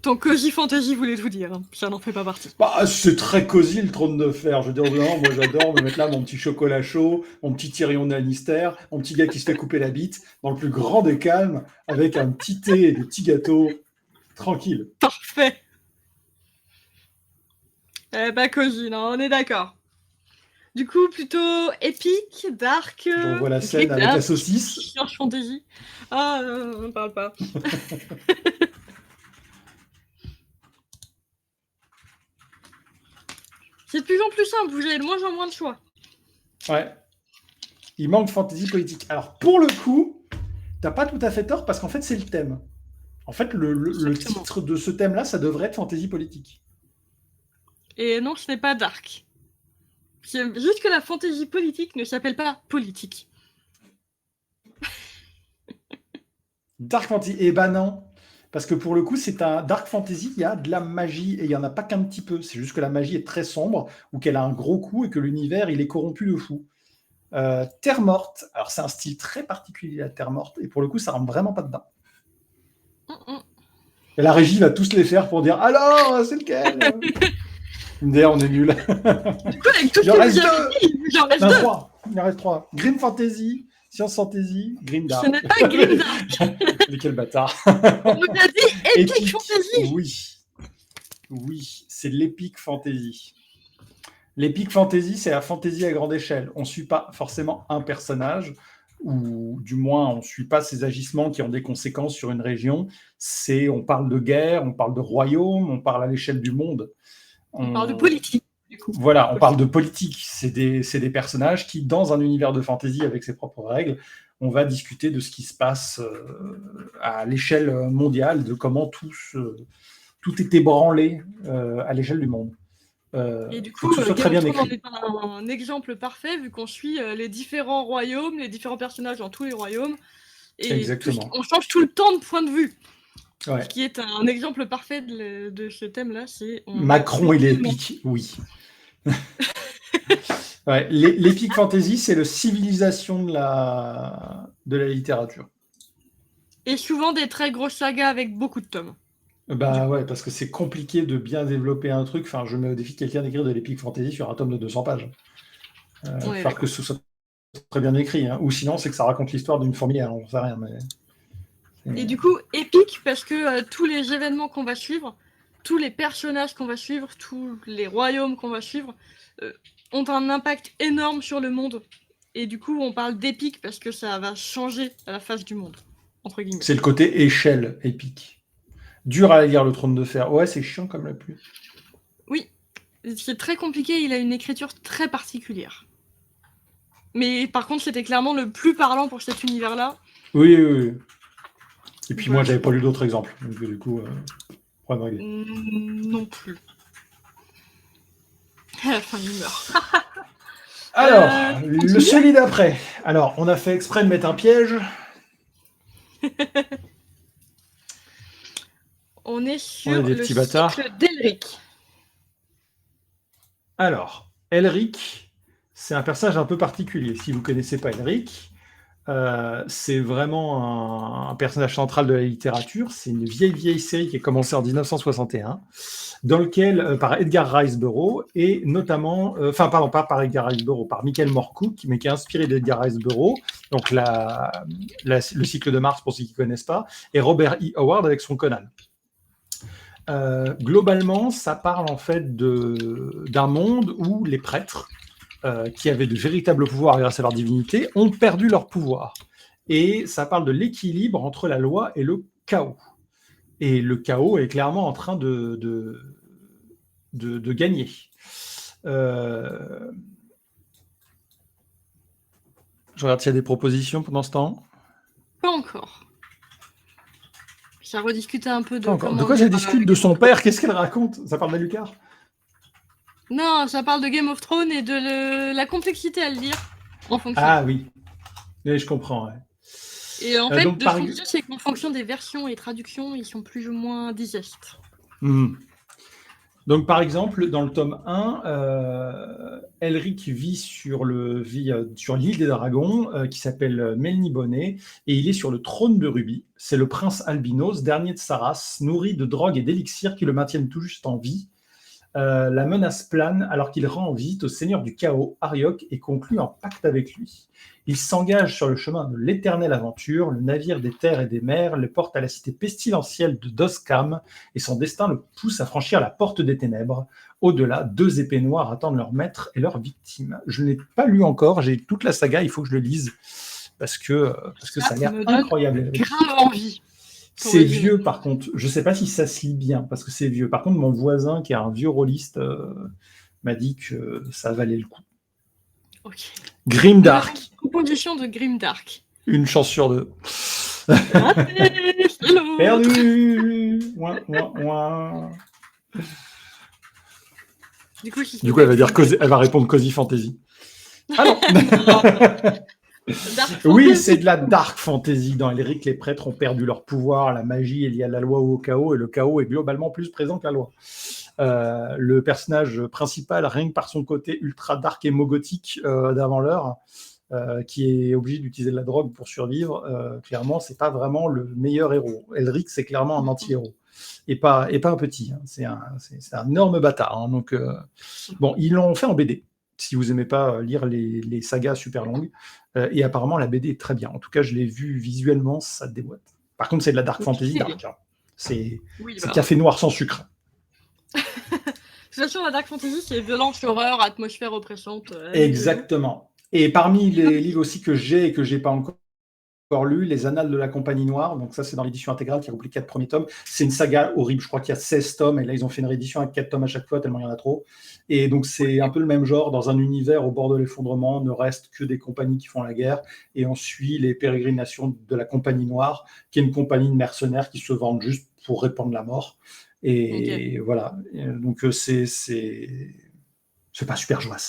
Ton cozy fantasy voulait tout dire, hein. Ça n'en fait pas partie. Bah, c'est très cosy le Trône de Fer. Je veux dire, non, moi j'adore me mettre là mon petit chocolat chaud, mon petit Tyrion Lannister, mon petit gars qui se fait couper la bite, dans le plus grand des calmes, avec un petit thé et des petits gâteaux, tranquille. Parfait. Cozy, non, on est d'accord. Du coup, plutôt épique, dark. Je revois la scène avec la saucisse. Science fantasy. Ah, on ne parle pas. C'est de plus en plus simple, vous avez de moins en moins de choix. Ouais. Il manque fantasy politique. Alors, pour le coup, t'as pas tout à fait tort, parce qu'en fait, c'est le thème. En fait, le titre de ce thème-là, ça devrait être fantasy politique. Et non, ce n'est pas dark. C'est juste que la fantasy politique ne s'appelle pas politique. Dark fantasy, eh ben non. Parce que pour le coup, c'est un dark fantasy, il y a de la magie, et il n'y en a pas qu'un petit peu. C'est juste que la magie est très sombre, ou qu'elle a un gros coup, et que l'univers, il est corrompu de fou. Terre morte, alors c'est un style très particulier, la Terre morte, et pour le coup, ça rentre vraiment pas dedans. Et la régie va tous les faire pour dire alors, c'est lequel? D'ailleurs, on est nuls. Du coup, avec tout Il ce en que reste vous avez deux. dit, il en reste Non, deux. trois. Il en reste trois. Grim Fantasy, Science Fantasy, Grim Ce Dark. n'est pas Grimdark. Mais quel bâtard. On nous a dit Epic Epic. Fantasy. Oui. Oui, c'est de l'Epic Fantasy. L'Epic Fantasy, c'est la fantasy à grande échelle. On ne suit pas forcément un personnage, ou du moins, on ne suit pas ses agissements qui ont des conséquences sur une région. On parle de guerre, on parle de royaume, on parle à l'échelle du monde. On parle de politique, du coup. Voilà, on parle de politique. C'est des personnages qui, dans un univers de fantasy avec ses propres règles, on va discuter de ce qui se passe à l'échelle mondiale, de comment tout est ébranlé à l'échelle du monde. Et du Faut coup, que ce soit très Game bien of Thrones écrit. en est un exemple parfait, vu qu'on suit les différents royaumes, les différents personnages dans tous les royaumes. Et Exactement. on change tout le temps de point de vue. Ouais. Ce qui est un exemple parfait de ce thème-là, c'est... Macron, il est épique, oui. Ouais, l'Epic Fantasy, c'est le civilisation de la littérature. Et souvent des très grosses sagas avec beaucoup de tomes. Bah ouais, parce que c'est compliqué de bien développer un truc. Enfin, je mets au défi quelqu'un d'écrire de l'Epic Fantasy sur un tome de 200 pages. Faire que ce soit très bien écrit. Hein. Ou sinon, c'est que ça raconte l'histoire d'une fourmilière, on sait rien. Mais... Et du coup, épique, parce que tous les événements qu'on va suivre, tous les personnages qu'on va suivre, tous les royaumes qu'on va suivre, ont un impact énorme sur le monde. Et du coup, on parle d'épique parce que ça va changer la face du monde, entre guillemets. C'est le côté échelle épique. Dur à lire, le Trône de Fer. Ouais, c'est chiant comme la pluie. Oui, c'est très compliqué, il a une écriture très particulière. Mais par contre, c'était clairement le plus parlant pour cet univers-là. Oui. Et puis moi, j'avais pas lu d'autres exemples. Donc du coup, problème réglé. Non plus. À la fin, il meurt. Alors, celui d'après. Alors, on a fait exprès de mettre un piège. On est sur le cycle bâtards. d'Elric. Alors, Elric, c'est un personnage un peu particulier. Si vous ne connaissez pas Elric, c'est vraiment un personnage central de la littérature. C'est une vieille série qui a commencé en 1961, dans lequel, par Edgar Rice Burroughs, et notamment, pas par Edgar Rice Burroughs, par Michael Moorcock, mais qui est inspiré d'Edgar Rice Burroughs, donc le cycle de Mars, pour ceux qui ne connaissent pas, et Robert E. Howard avec son Conan. Globalement, ça parle en fait d'un monde où les prêtres, qui avaient de véritables pouvoirs grâce à leur divinité, ont perdu leur pouvoir. Et ça parle de l'équilibre entre la loi et le chaos. Et le chaos est clairement en train de gagner. Je regarde s'il y a des propositions pendant ce temps. Pas encore. Ça rediscutait un peu de... De quoi ça discute de son père? Qu'est-ce qu'elle raconte? Ça parle d'Alucard? Non, ça parle de Game of Thrones et de la complexité à le lire. En fonction. Ah oui, je comprends. Ouais. Et en fait, de ce qu'on dit, c'est qu'en fonction des versions et traductions, ils sont plus ou moins digestes. Donc, par exemple, dans le tome 1, Elric vit sur l'île des dragons, qui s'appelle Melniboné, et il est sur le trône de Rubis. C'est le prince albinos, dernier de sa race, nourri de drogues et d'élixirs qui le maintiennent tout juste en vie. La menace plane alors qu'il rend visite au seigneur du chaos, Ariok, et conclut un pacte avec lui. Il s'engage sur le chemin de l'éternelle aventure, le navire des terres et des mers le porte à la cité pestilentielle de Doskam, et son destin le pousse à franchir la porte des ténèbres. Au-delà, 2 épées noires attendent leur maître et leur victime. Je ne l'ai pas lu encore, j'ai toute la saga, il faut que je le lise, parce que ça a l'air incroyable. Grave envie. C'est vieux, par contre. Je ne sais pas si ça se lit bien, parce que c'est vieux. Par contre, mon voisin, qui est un vieux rôliste, m'a dit que ça valait le coup. Ok. Grimdark. Composition de Grimdark. Une chance sur 2. Perdu. Ouin. Du coup, elle va répondre Cozy Fantasy. Ah non. Oui, c'est de la dark fantasy. Dans Elric, les prêtres ont perdu leur pouvoir, la magie est liée à la loi ou au chaos, et le chaos est globalement plus présent que la loi. Le personnage principal, rien que par son côté ultra dark et mogothique d'avant l'heure, qui est obligé d'utiliser de la drogue pour survivre, clairement, c'est pas vraiment le meilleur héros. Elric, c'est clairement un anti-héros. Et pas un petit. Hein. C'est un énorme bâtard. Hein. Donc, bon, ils l'ont fait en BD. Si vous n'aimez pas lire les sagas super longues. Et apparemment, la BD est très bien. En tout cas, je l'ai vu visuellement, ça déboîte. Par contre, c'est de la dark fantasy dark. Hein. C'est café noir sans sucre. De toute façon, la dark fantasy, c'est violence, horreur, atmosphère oppressante. Exactement. Et parmi les livres aussi que j'ai et que j'ai pas encore lu, Les Annales de la Compagnie Noire, donc ça c'est dans l'édition intégrale qui regroupe les 4 premiers tomes, c'est une saga horrible, je crois qu'il y a 16 tomes, et là ils ont fait une réédition avec 4 tomes à chaque fois, tellement il y en a trop, et donc c'est un peu le même genre, dans un univers au bord de l'effondrement, ne reste que des compagnies qui font la guerre, et on suit les pérégrinations de la Compagnie Noire, qui est une compagnie de mercenaires qui se vendent juste pour répandre la mort, et voilà, donc c'est pas super joyeux.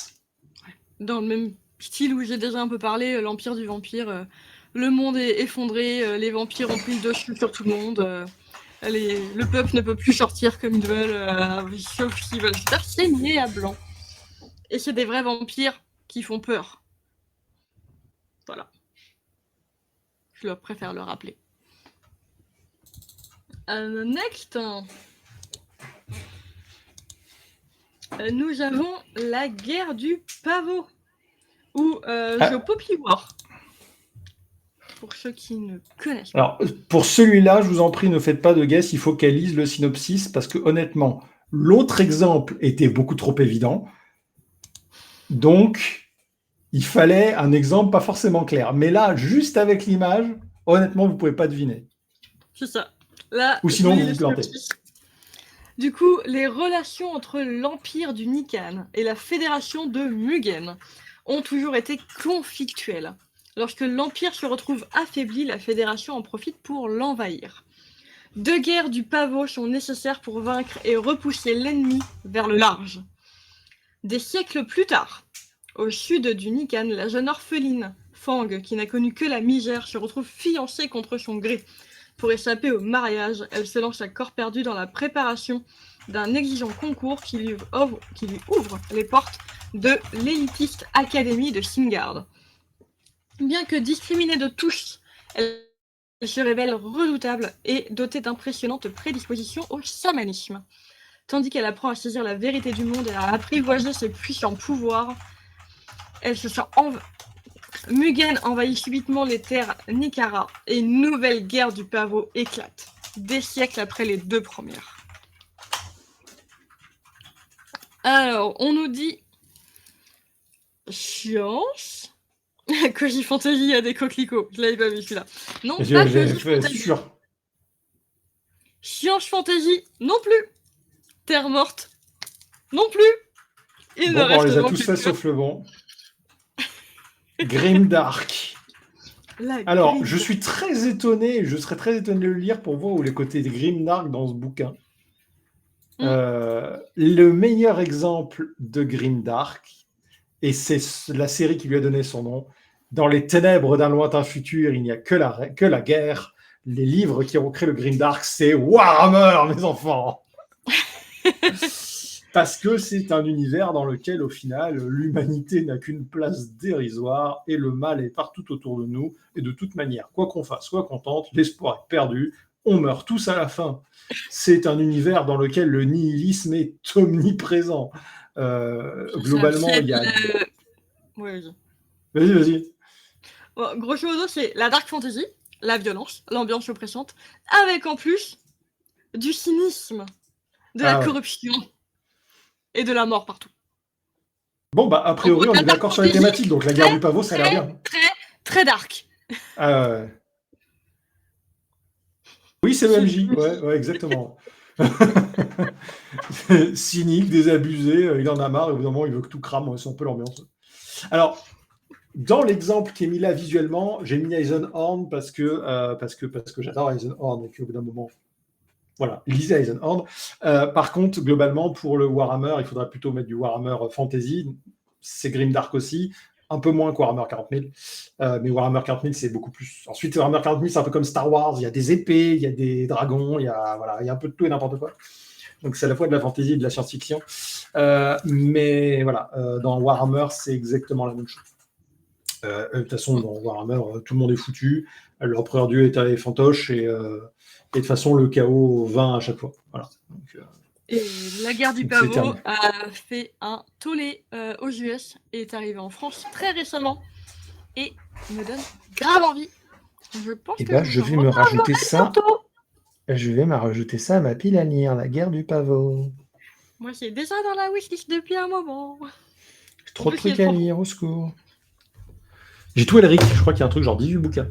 Dans le même style où j'ai déjà un peu parlé, l'Empire du Vampire, le monde est effondré, les vampires ont pris le dessus sur tout le monde, le peuple ne peut plus sortir comme ils veulent, sauf s'ils veulent se faire saigner à blanc. Et c'est des vrais vampires qui font peur. Voilà. Je préfère le rappeler. Next, nous avons la guerre du pavot, ou The Poppy War. Pour ceux qui ne connaissent pas. Alors, pour celui-là, je vous en prie, ne faites pas de guess, il faut qu'elle lise le synopsis, parce que honnêtement, l'autre exemple était beaucoup trop évident. Donc, il fallait un exemple pas forcément clair. Mais là, juste avec l'image, honnêtement, vous ne pouvez pas deviner. C'est ça. Là, ou sinon, vous vous plantez. Du coup, les relations entre l'Empire du Nikan et la Fédération de Mugen ont toujours été conflictuelles. Lorsque l'Empire se retrouve affaibli, la Fédération en profite pour l'envahir. 2 guerres du pavot sont nécessaires pour vaincre et repousser l'ennemi vers le large. Des siècles plus tard, au sud du Nikan, la jeune orpheline Fang, qui n'a connu que la misère, se retrouve fiancée contre son gré. Pour échapper au mariage, elle se lance à corps perdu dans la préparation d'un exigeant concours qui lui ouvre les portes de l'élitiste académie de Singard. Bien que discriminée de tous, elle se révèle redoutable et dotée d'impressionnantes prédispositions au chamanisme. Tandis qu'elle apprend à saisir la vérité du monde et à apprivoiser ses puissants pouvoirs, elle se sent Mugen envahit subitement les terres Nikara et une nouvelle guerre du pavot éclate, des siècles après les 2 premières. Alors, on nous dit science. Koji Fantasy a des coquelicots. Je l'avais pas vu celui-là. Non, pas Koji Fantasy. Sûr. Science Fantasy, non plus. Terre morte, non plus. On les a tous fait sauf le bon. Grimdark. Alors, je suis très étonné, je serais très étonné de le lire pour voir où les côtés de Grimdark dans ce bouquin. Le meilleur exemple de Grimdark, et c'est la série qui lui a donné son nom, dans les ténèbres d'un lointain futur, il n'y a que la guerre. Les livres qui ont créé le Grimdark, c'est Warhammer, mes enfants. Parce que c'est un univers dans lequel, au final, l'humanité n'a qu'une place dérisoire et le mal est partout autour de nous. Et de toute manière, quoi qu'on fasse, quoi qu'on tente, l'espoir est perdu. On meurt tous à la fin. C'est un univers dans lequel le nihilisme est omniprésent. Globalement, il y a... Vas-y. Bon, grosso modo, c'est la dark fantasy, la violence, l'ambiance oppressante, avec en plus du cynisme, de la corruption et de la mort partout. Bon, bah, a priori, on est d'accord sur les thématiques, donc la guerre du pavot, ça a l'air bien. Très dark. Oui, c'est le MJ, ouais, exactement. Cynique, désabusé, il en a marre, et au bout d'un moment, il veut que tout crame, c'est un peu l'ambiance. Alors, dans l'exemple qui est mis là visuellement, j'ai mis Eisenhorn parce que j'adore Eisenhorn et qu'au bout d'un moment, voilà, lisez Eisenhorn. Par contre, globalement, pour le Warhammer, il faudrait plutôt mettre du Warhammer Fantasy. C'est Grimdark aussi, un peu moins que Warhammer 40 000. Mais Warhammer 40 000, c'est beaucoup plus. Ensuite, Warhammer 40 000, c'est un peu comme Star Wars. Il y a des épées, il y a des dragons, il y a un peu de tout et n'importe quoi. Donc, c'est à la fois de la fantasy et de la science-fiction. Mais voilà, dans Warhammer, c'est exactement la même chose. De toute façon, dans Warhammer, tout le monde est foutu. L'empereur Dieu est fantoche et de toute façon, le chaos vint à chaque fois. Voilà. Donc, Et la guerre du donc c'est pavot terminé. a fait un tollé aux US et est arrivé en France très récemment et me donne grave envie. Je pense Et que bah, je vous vais en me rajouter ça. bientôt. Je vais me rajouter ça à ma pile à lire, la guerre du pavot. Moi, c'est déjà dans la wishlist depuis un moment. Trop de Je suis trucs à trop- lire, au secours. J'ai tout Elric, je crois qu'il y a un truc genre 18 bouquins.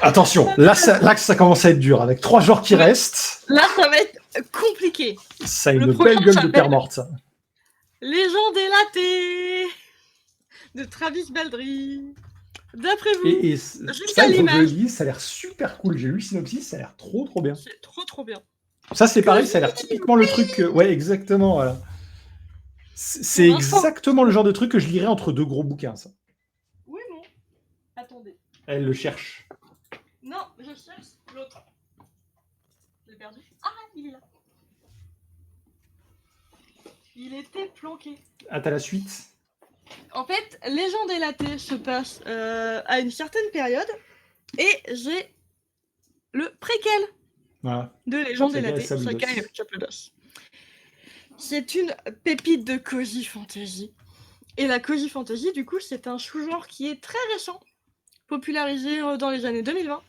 Attention, là ça commence à être dur. Avec 3 jours qui restent, Là, ça va être compliqué. ça a Le une prochain belle gueule de s'appelle- père morte, ça. Les gens délatés de Travis Baldry. D'après vous, Et Jusqu'à ça, il faut que je le l'image. lise, ça a l'air super cool. J'ai lu le synopsis, ça a l'air trop bien. c'est trop bien. Ça, c'est pareil, ça a l'air typiquement le truc. Ouais, exactement. Voilà. C'est Pour l'instant. exactement le genre de truc que je lirais entre 2 gros bouquins, ça. Oui, non. Attendez. Elle le cherche. Non, je cherche l'autre. Je l'ai perdu. Ah, il est là. Il était planqué. Ah, t'as la suite? En fait, Les gens délatés se passe à une certaine période et j'ai le préquel Voilà. de Les gens Sakai délatés. Sabludos. Sakai Sabludos. C'est une pépite de Cozy Fantasy. Et la Cozy Fantasy, du coup, c'est un sous-genre qui est très récent, popularisé dans les années 2020.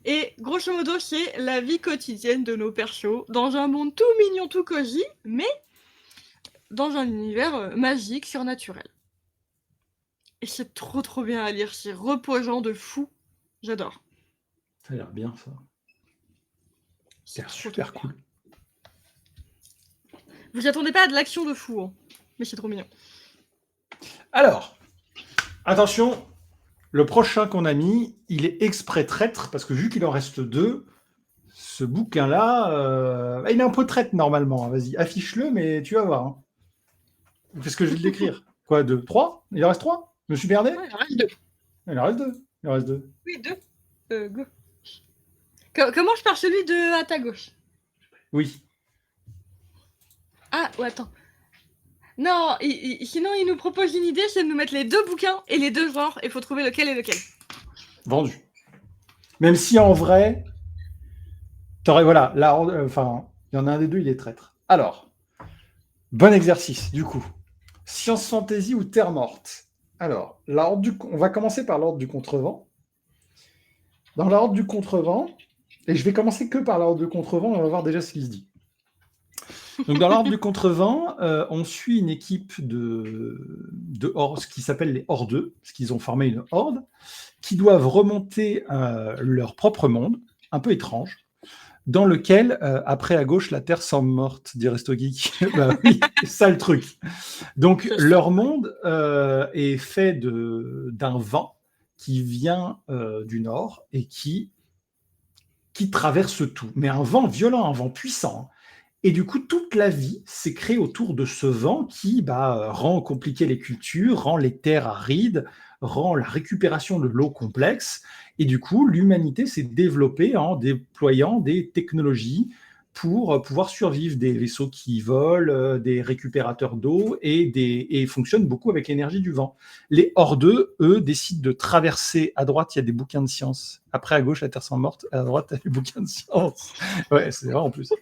Et grosso modo, c'est la vie quotidienne de nos persos dans un monde tout mignon, tout cosy, mais dans un univers magique, surnaturel. Et c'est trop bien à lire, c'est reposant de fou. J'adore. Ça a l'air bien, ça. Ça a l'air trop super bien. cool. Vous attendez pas à de l'action de fou, hein, mais c'est trop mignon. Alors, attention, le prochain qu'on a mis, il est exprès traître, parce que vu qu'il en reste 2, ce bouquin-là, il est un peu traître normalement. Hein. Vas-y, affiche-le, mais tu vas voir. Hein. Qu'est-ce que je vais te l'écrire? Quoi, 2? 3? Il en reste 3? Je me suis merdé? Ouais, il en reste 2. Il en reste 2. Il en reste 2. Oui, 2. Go. Comment je pars celui de à ta gauche? Oui. Ah, ou attends. Non, sinon il nous propose une idée, c'est de nous mettre les 2 bouquins et les 2 genres, et il faut trouver lequel est lequel. Vendu. Même si en vrai, t'aurais, voilà, là, enfin, il y en a un des 2, il est traître. Alors, bon exercice, du coup. Science fantasy ou terre morte? Alors, on va commencer par l'ordre du contrevent. Dans l'ordre du contrevent, et je vais commencer que par l'ordre du contrevent, et on va voir déjà ce qu'il se dit. Donc, dans l'ordre du contrevent, on suit une équipe de horde, qui s'appelle les Hordeux, parce qu'ils ont formé une horde, qui doivent remonter leur propre monde, un peu étrange, dans lequel, après à gauche, la Terre semble morte, dit Resto Geek. Bah oui, c'est ça le truc. Donc, leur monde est fait d'un vent qui vient du nord et qui traverse tout. Mais un vent violent, un vent puissant. Et du coup, toute la vie s'est créée autour de ce vent qui rend compliqué les cultures, rend les terres arides, rend la récupération de l'eau complexe. Et du coup, l'humanité s'est développée en déployant des technologies pour pouvoir survivre, des vaisseaux qui volent, des récupérateurs d'eau et fonctionnent beaucoup avec l'énergie du vent. Les hordeux, eux, décident de traverser. À droite, il y a des bouquins de science. Après, à gauche, la Terre semble morte. À droite, il y a des bouquins de science. Ouais, c'est vrai en plus.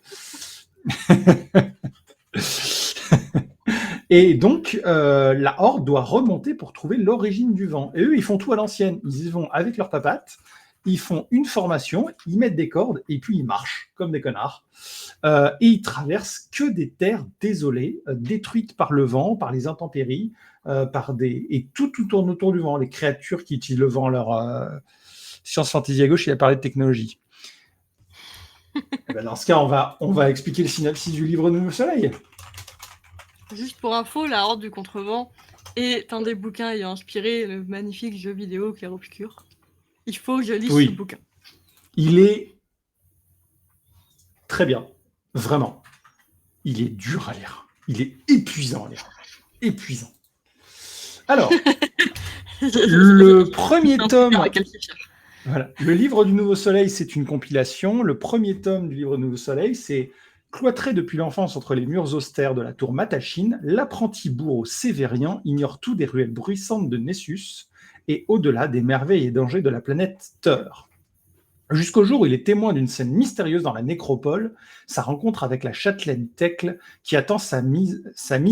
Et donc, la horde doit remonter pour trouver l'origine du vent. Et eux, ils font tout à l'ancienne. Ils y vont avec leurs papates, ils font une formation, ils mettent des cordes, et puis ils marchent comme des connards. Et ils traversent que des terres désolées, détruites par le vent, par les intempéries, et tout tourne autour du vent. Les créatures qui utilisent le vent, leur science fantasy à gauche, il a parlé de technologie. Et ben dans ce cas, on va expliquer le synopsis du livre Nouveau Soleil. Juste pour info, La Horde du Contrevent est un des bouquins ayant inspiré le magnifique jeu vidéo Clair-Obscur. Il faut que je lise ce bouquin. Il est très bien, vraiment. Il est dur à lire. Il est épuisant à lire. Épuisant. Alors, le premier tome... Voilà. Le livre du Nouveau Soleil, c'est une compilation. Le premier tome du livre du Nouveau Soleil, c'est Cloîtré depuis l'enfance entre les murs austères de la tour Matachine, l'apprenti bourreau Sévérien ignore tout des ruelles bruissantes de Nessus et au-delà des merveilles et dangers de la planète Teur. Jusqu'au jour où il est témoin d'une scène mystérieuse dans la nécropole, sa rencontre avec la châtelaine Thècle, qui attend sa mise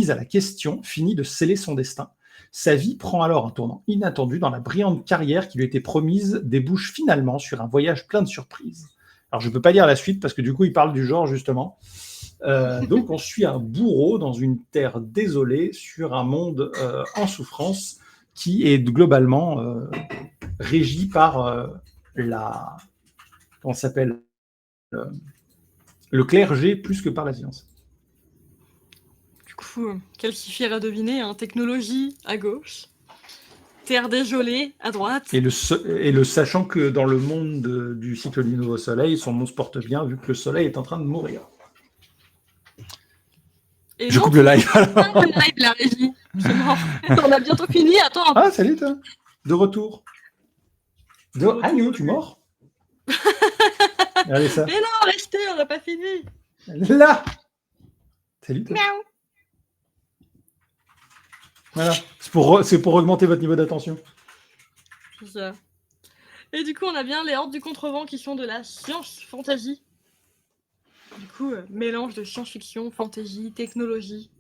à la question, finit de sceller son destin. Sa vie prend alors un tournant inattendu dans la brillante carrière qui lui était promise, débouche finalement sur un voyage plein de surprises. Alors je ne peux pas dire la suite parce que du coup il parle du genre justement. Donc on suit un bourreau dans une terre désolée sur un monde en souffrance qui est globalement régi par la... Comment ça s'appelle le clergé plus que par la science. Du coup, quel suffire à deviner, hein, technologie à gauche, terre dégelée à droite. Et le sachant que dans le monde du cycle du nouveau soleil, son nom se porte bien vu que le soleil est en train de mourir. Et Je non, coupe le live. le live, la régie. C'est mort. On a bientôt fini. Attends. Ah, salut toi. De retour. Ah, New, tu mords? Regardez ça. Mais non, restez, on n'a pas fini. Là. Salut toi. Miaou. Voilà. C'est pour augmenter votre niveau d'attention. C'est ça. Et du coup, on a bien les hordes du contrevent qui sont de la science-fantasy. Du coup, mélange de science-fiction, fantasy, technologie,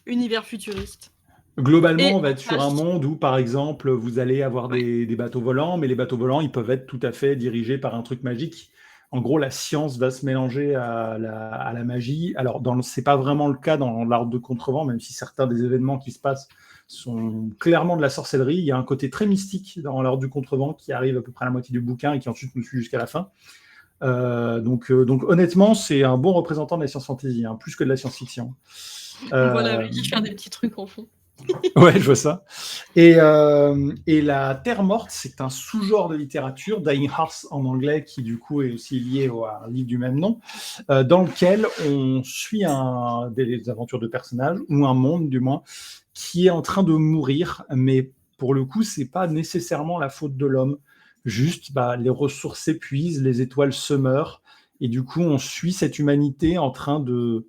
univers futuriste. Globalement, on va être sur un monde où, par exemple, vous allez avoir des bateaux volants, mais les bateaux volants, ils peuvent être tout à fait dirigés par un truc magique. En gros, la science va se mélanger à la magie. Alors, c'est pas vraiment le cas dans l'Horde de Contrevent, même si certains des événements qui se passent sont clairement de la sorcellerie. Il y a un côté très mystique dans l'Horde du Contrevent qui arrive à peu près à la moitié du bouquin et qui ensuite nous suit jusqu'à la fin. Donc honnêtement, c'est un bon représentant de la science-fantasy, hein, plus que de la science-fiction. Voilà, je faire des petits trucs en fond. Ouais, je vois ça. Et la Terre morte, c'est un sous-genre de littérature, Dying Hearts en anglais, qui du coup est aussi lié à un livre du même nom, dans lequel on suit des aventures de personnages, ou un monde du moins, qui est en train de mourir, mais pour le coup, c'est pas nécessairement la faute de l'homme. Juste, les ressources s'épuisent, les étoiles se meurent, et du coup, on suit cette humanité en train de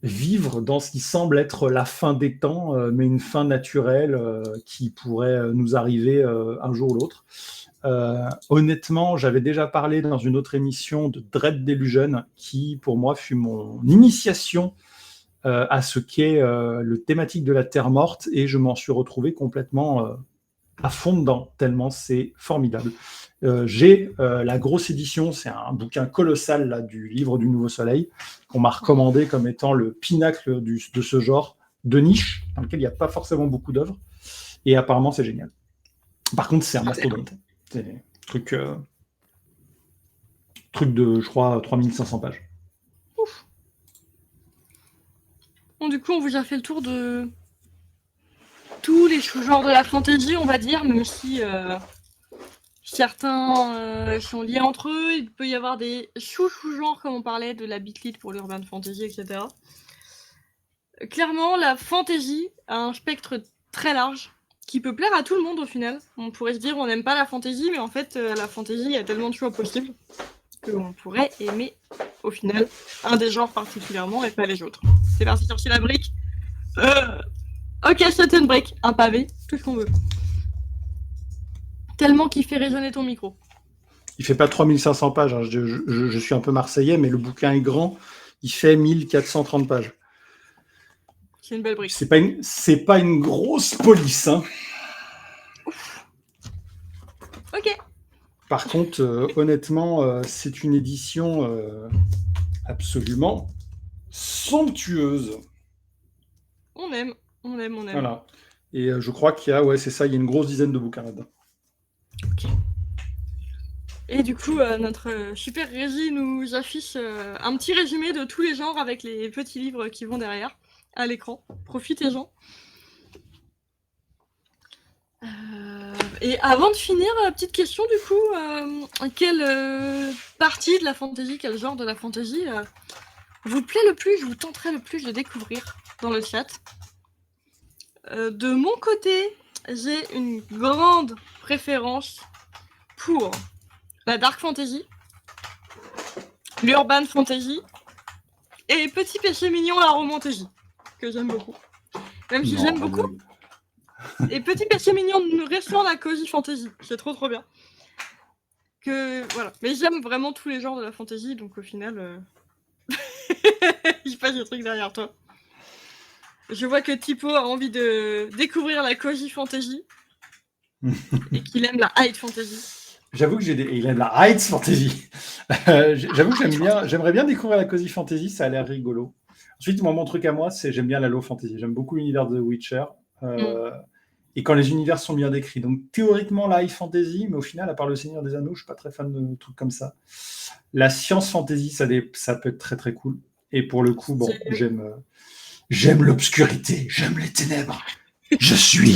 vivre dans ce qui semble être la fin des temps, mais une fin naturelle qui pourrait nous arriver un jour ou l'autre. Honnêtement, j'avais déjà parlé dans une autre émission de Dread Delusion, qui pour moi fut mon initiation à ce qu'est le thématique de la Terre morte, et je m'en suis retrouvé complètement à fond dedans, tellement c'est formidable. J'ai la grosse édition, c'est un bouquin colossal là, du livre du Nouveau Soleil, qu'on m'a recommandé comme étant le pinacle de ce genre de niche, dans lequel il n'y a pas forcément beaucoup d'œuvres, et apparemment c'est génial. Par contre, c'est un mastodonte. C'est un truc de, je crois, 3500 pages. Ouf. Bon, du coup, on vous a fait le tour de tous les sous-genres de la fantasy, on va dire, même si certains sont liés entre eux. Il peut y avoir des sous-genres, comme on parlait de la bitlit pour l'urban fantasy, etc. Clairement, la fantasy a un spectre très large qui peut plaire à tout le monde au final. On pourrait se dire on n'aime pas la fantasy, mais en fait, la fantasy, il y a tellement de choix possibles qu'on pourrait aimer au final un des genres particulièrement et pas les autres. C'est parti chercher la brique. Ok, c'est une brique, un pavé, tout ce qu'on veut. Tellement qu'il fait résonner ton micro. Il fait pas 3500 pages, hein. Je suis un peu marseillais, mais le bouquin est grand, il fait 1430 pages. C'est une belle brique. C'est pas une grosse police, hein. Ouf. Ok. Par contre, honnêtement, c'est une édition absolument somptueuse. On aime. Voilà. Et je crois qu'il y a, c'est ça, il y a une grosse dizaine de bouquins là-dedans. Ok. Et du coup, notre super régie nous affiche un petit résumé de tous les genres avec les petits livres qui vont derrière, à l'écran. Profitez-en. Et avant de finir, petite question du coup, quelle partie de la fantasy, quel genre de la fantasy vous plaît le plus, vous tenterait le plus de découvrir dans le chat? De mon côté, j'ai une grande préférence pour la dark fantasy, l'urban fantasy et Petit péché mignon, la romantasy, que j'aime beaucoup. Même si j'aime beaucoup. Et Petit péché mignon restant la cozy fantasy, c'est trop bien. Voilà. Mais j'aime vraiment tous les genres de la fantasy, donc au final, il passe des trucs derrière toi. Je vois que Tipo a envie de découvrir la cozy fantasy et qu'il aime la high fantasy. J'avoue que il aime la heights fantasy. J'avoue que j'aimerais bien découvrir la cozy fantasy, ça a l'air rigolo. Ensuite, moi, mon truc à moi, c'est j'aime bien la low fantasy. J'aime beaucoup l'univers de The Witcher. Et quand les univers sont bien décrits. Donc, théoriquement, la high fantasy, mais au final, à part le Seigneur des Anneaux, je suis pas très fan de trucs comme ça. La science fantasy, ça peut être très très cool. Et pour le coup, bon, j'aime l'obscurité, j'aime les ténèbres. Je suis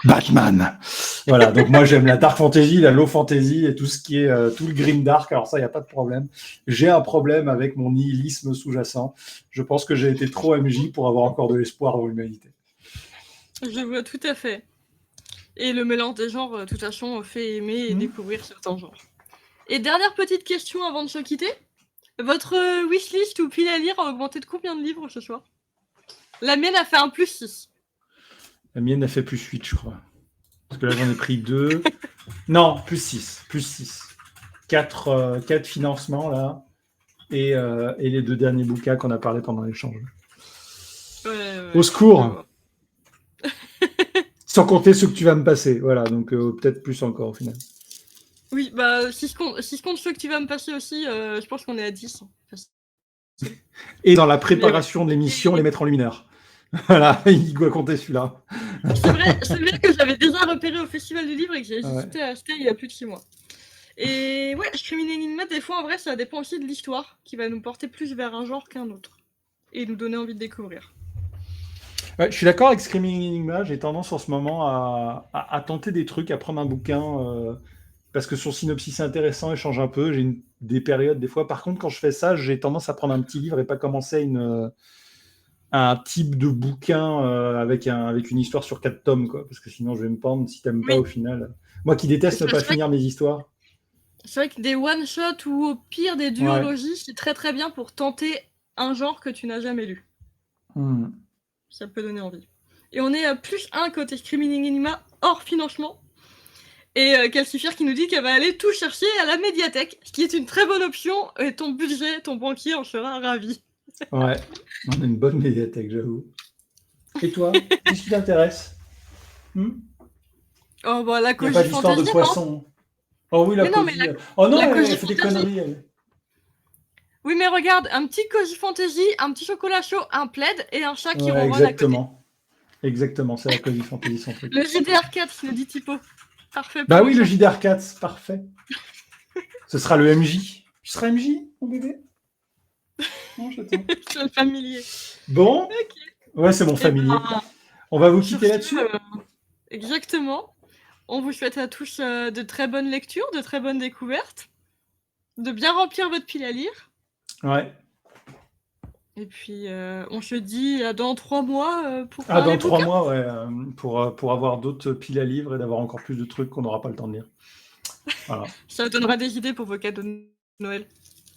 Batman. Voilà, donc moi j'aime la dark fantasy, la low fantasy et tout ce qui est tout le grim dark. Alors ça, il n'y a pas de problème. J'ai un problème avec mon nihilisme sous-jacent. Je pense que j'ai été trop MJ pour avoir encore de l'espoir dans l'humanité. Je vois tout à fait. Et le mélange des genres, de toute façon, fait aimer et découvrir certains genres. Et dernière petite question avant de se quitter. Votre wishlist ou pile à lire a augmenté de combien de livres ce soir? La mienne a fait un +6. La mienne a fait +8, je crois. Parce que là, j'en ai pris 2. Non, +6. 4 financements, là. Et les 2 derniers bouquins qu'on a parlé pendant l'échange. Ouais. Au secours. Sans compter ceux que tu vas me passer. Voilà, donc peut-être plus encore au final. Oui, bah si je compte ceux que tu vas me passer aussi, je pense qu'on est à 10. Et dans la préparation de l'émission, les mettre en luminaire. Voilà, il doit compter celui-là. C'est vrai que j'avais déjà repéré au Festival du Livre et que j'ai hésité à acheter il y a plus de 6 mois. Et ouais, Screaming Enigma, des fois, en vrai, ça dépend aussi de l'histoire, qui va nous porter plus vers un genre qu'un autre. Et nous donner envie de découvrir. Ouais, je suis d'accord avec Screaming Enigma. J'ai tendance en ce moment à tenter des trucs, à prendre un bouquin parce que son synopsis est intéressant et change un peu. J'ai des périodes, des fois. Par contre, quand je fais ça, j'ai tendance à prendre un petit livre et pas commencer un type de bouquin avec une histoire sur 4 tomes, quoi. Parce que sinon, je vais me pendre si t'aimes pas au final. Moi qui déteste ne pas finir mes histoires. C'est vrai que des one-shots ou au pire des duologies, c'est très très bien pour tenter un genre que tu n'as jamais lu. Ça peut donner envie. Et on est à +1 côté Screaming Enigma hors financement. Et Calcifier qui nous dit qu'elle va aller tout chercher à la médiathèque, ce qui est une très bonne option, et ton budget, ton banquier en sera ravi. Ouais, on a une bonne médiathèque, j'avoue. Et toi, qu'est-ce qui t'intéresse? Oh bah la cozy fantasy. Il n'y a pas d'histoire de poisson. Oh oui, la cozy. Oh non, elle fait des conneries. Oui, mais regarde, un petit cozy fantasy, un petit chocolat chaud, un plaid et un chat qui ronronne à côté. Exactement, c'est la cozy fantasy son truc. Le JDR4, le dit Tipo. Parfait. Bah oui, le JDR4, parfait. Ce sera le MJ. Tu seras MJ, mon bébé? Non, j'attends. C'est le familier. Bon. Ouais, c'est mon familier. On va vous quitter là-dessus. Exactement. On vous souhaite à tous de très bonnes lectures, de très bonnes découvertes, de bien remplir votre pile à lire. Ouais. Et puis, on se dit dans 3 mois pour parler dans 3 mois, ouais. Pour avoir d'autres piles à livres et d'avoir encore plus de trucs qu'on n'aura pas le temps de lire. Voilà. Ça donnera des idées pour vos cadeaux de Noël.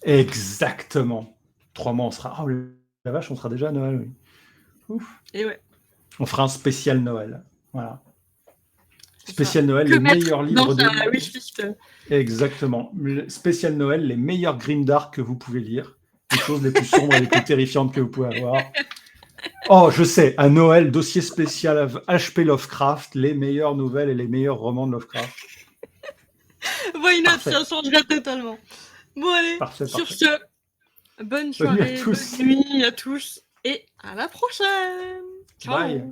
Exactement. 3 mois, on sera... Oh, la vache, on sera déjà à Noël, oui. Ouf. Et ouais. On fera un spécial Noël. Voilà. Spécial Noël, les meilleurs livres de... wishlist. Exactement. Spécial Noël, les meilleurs grimdark que vous pouvez lire. Les choses les plus sombres et les plus terrifiantes que vous pouvez avoir. Oh, je sais, un Noël, dossier spécial HP Lovecraft, les meilleures nouvelles et les meilleurs romans de Lovecraft. Why not, ça changerait totalement. Bon, allez, sur ce, bonne soirée, bonne nuit à tous et à la prochaine. Ciao. Bye.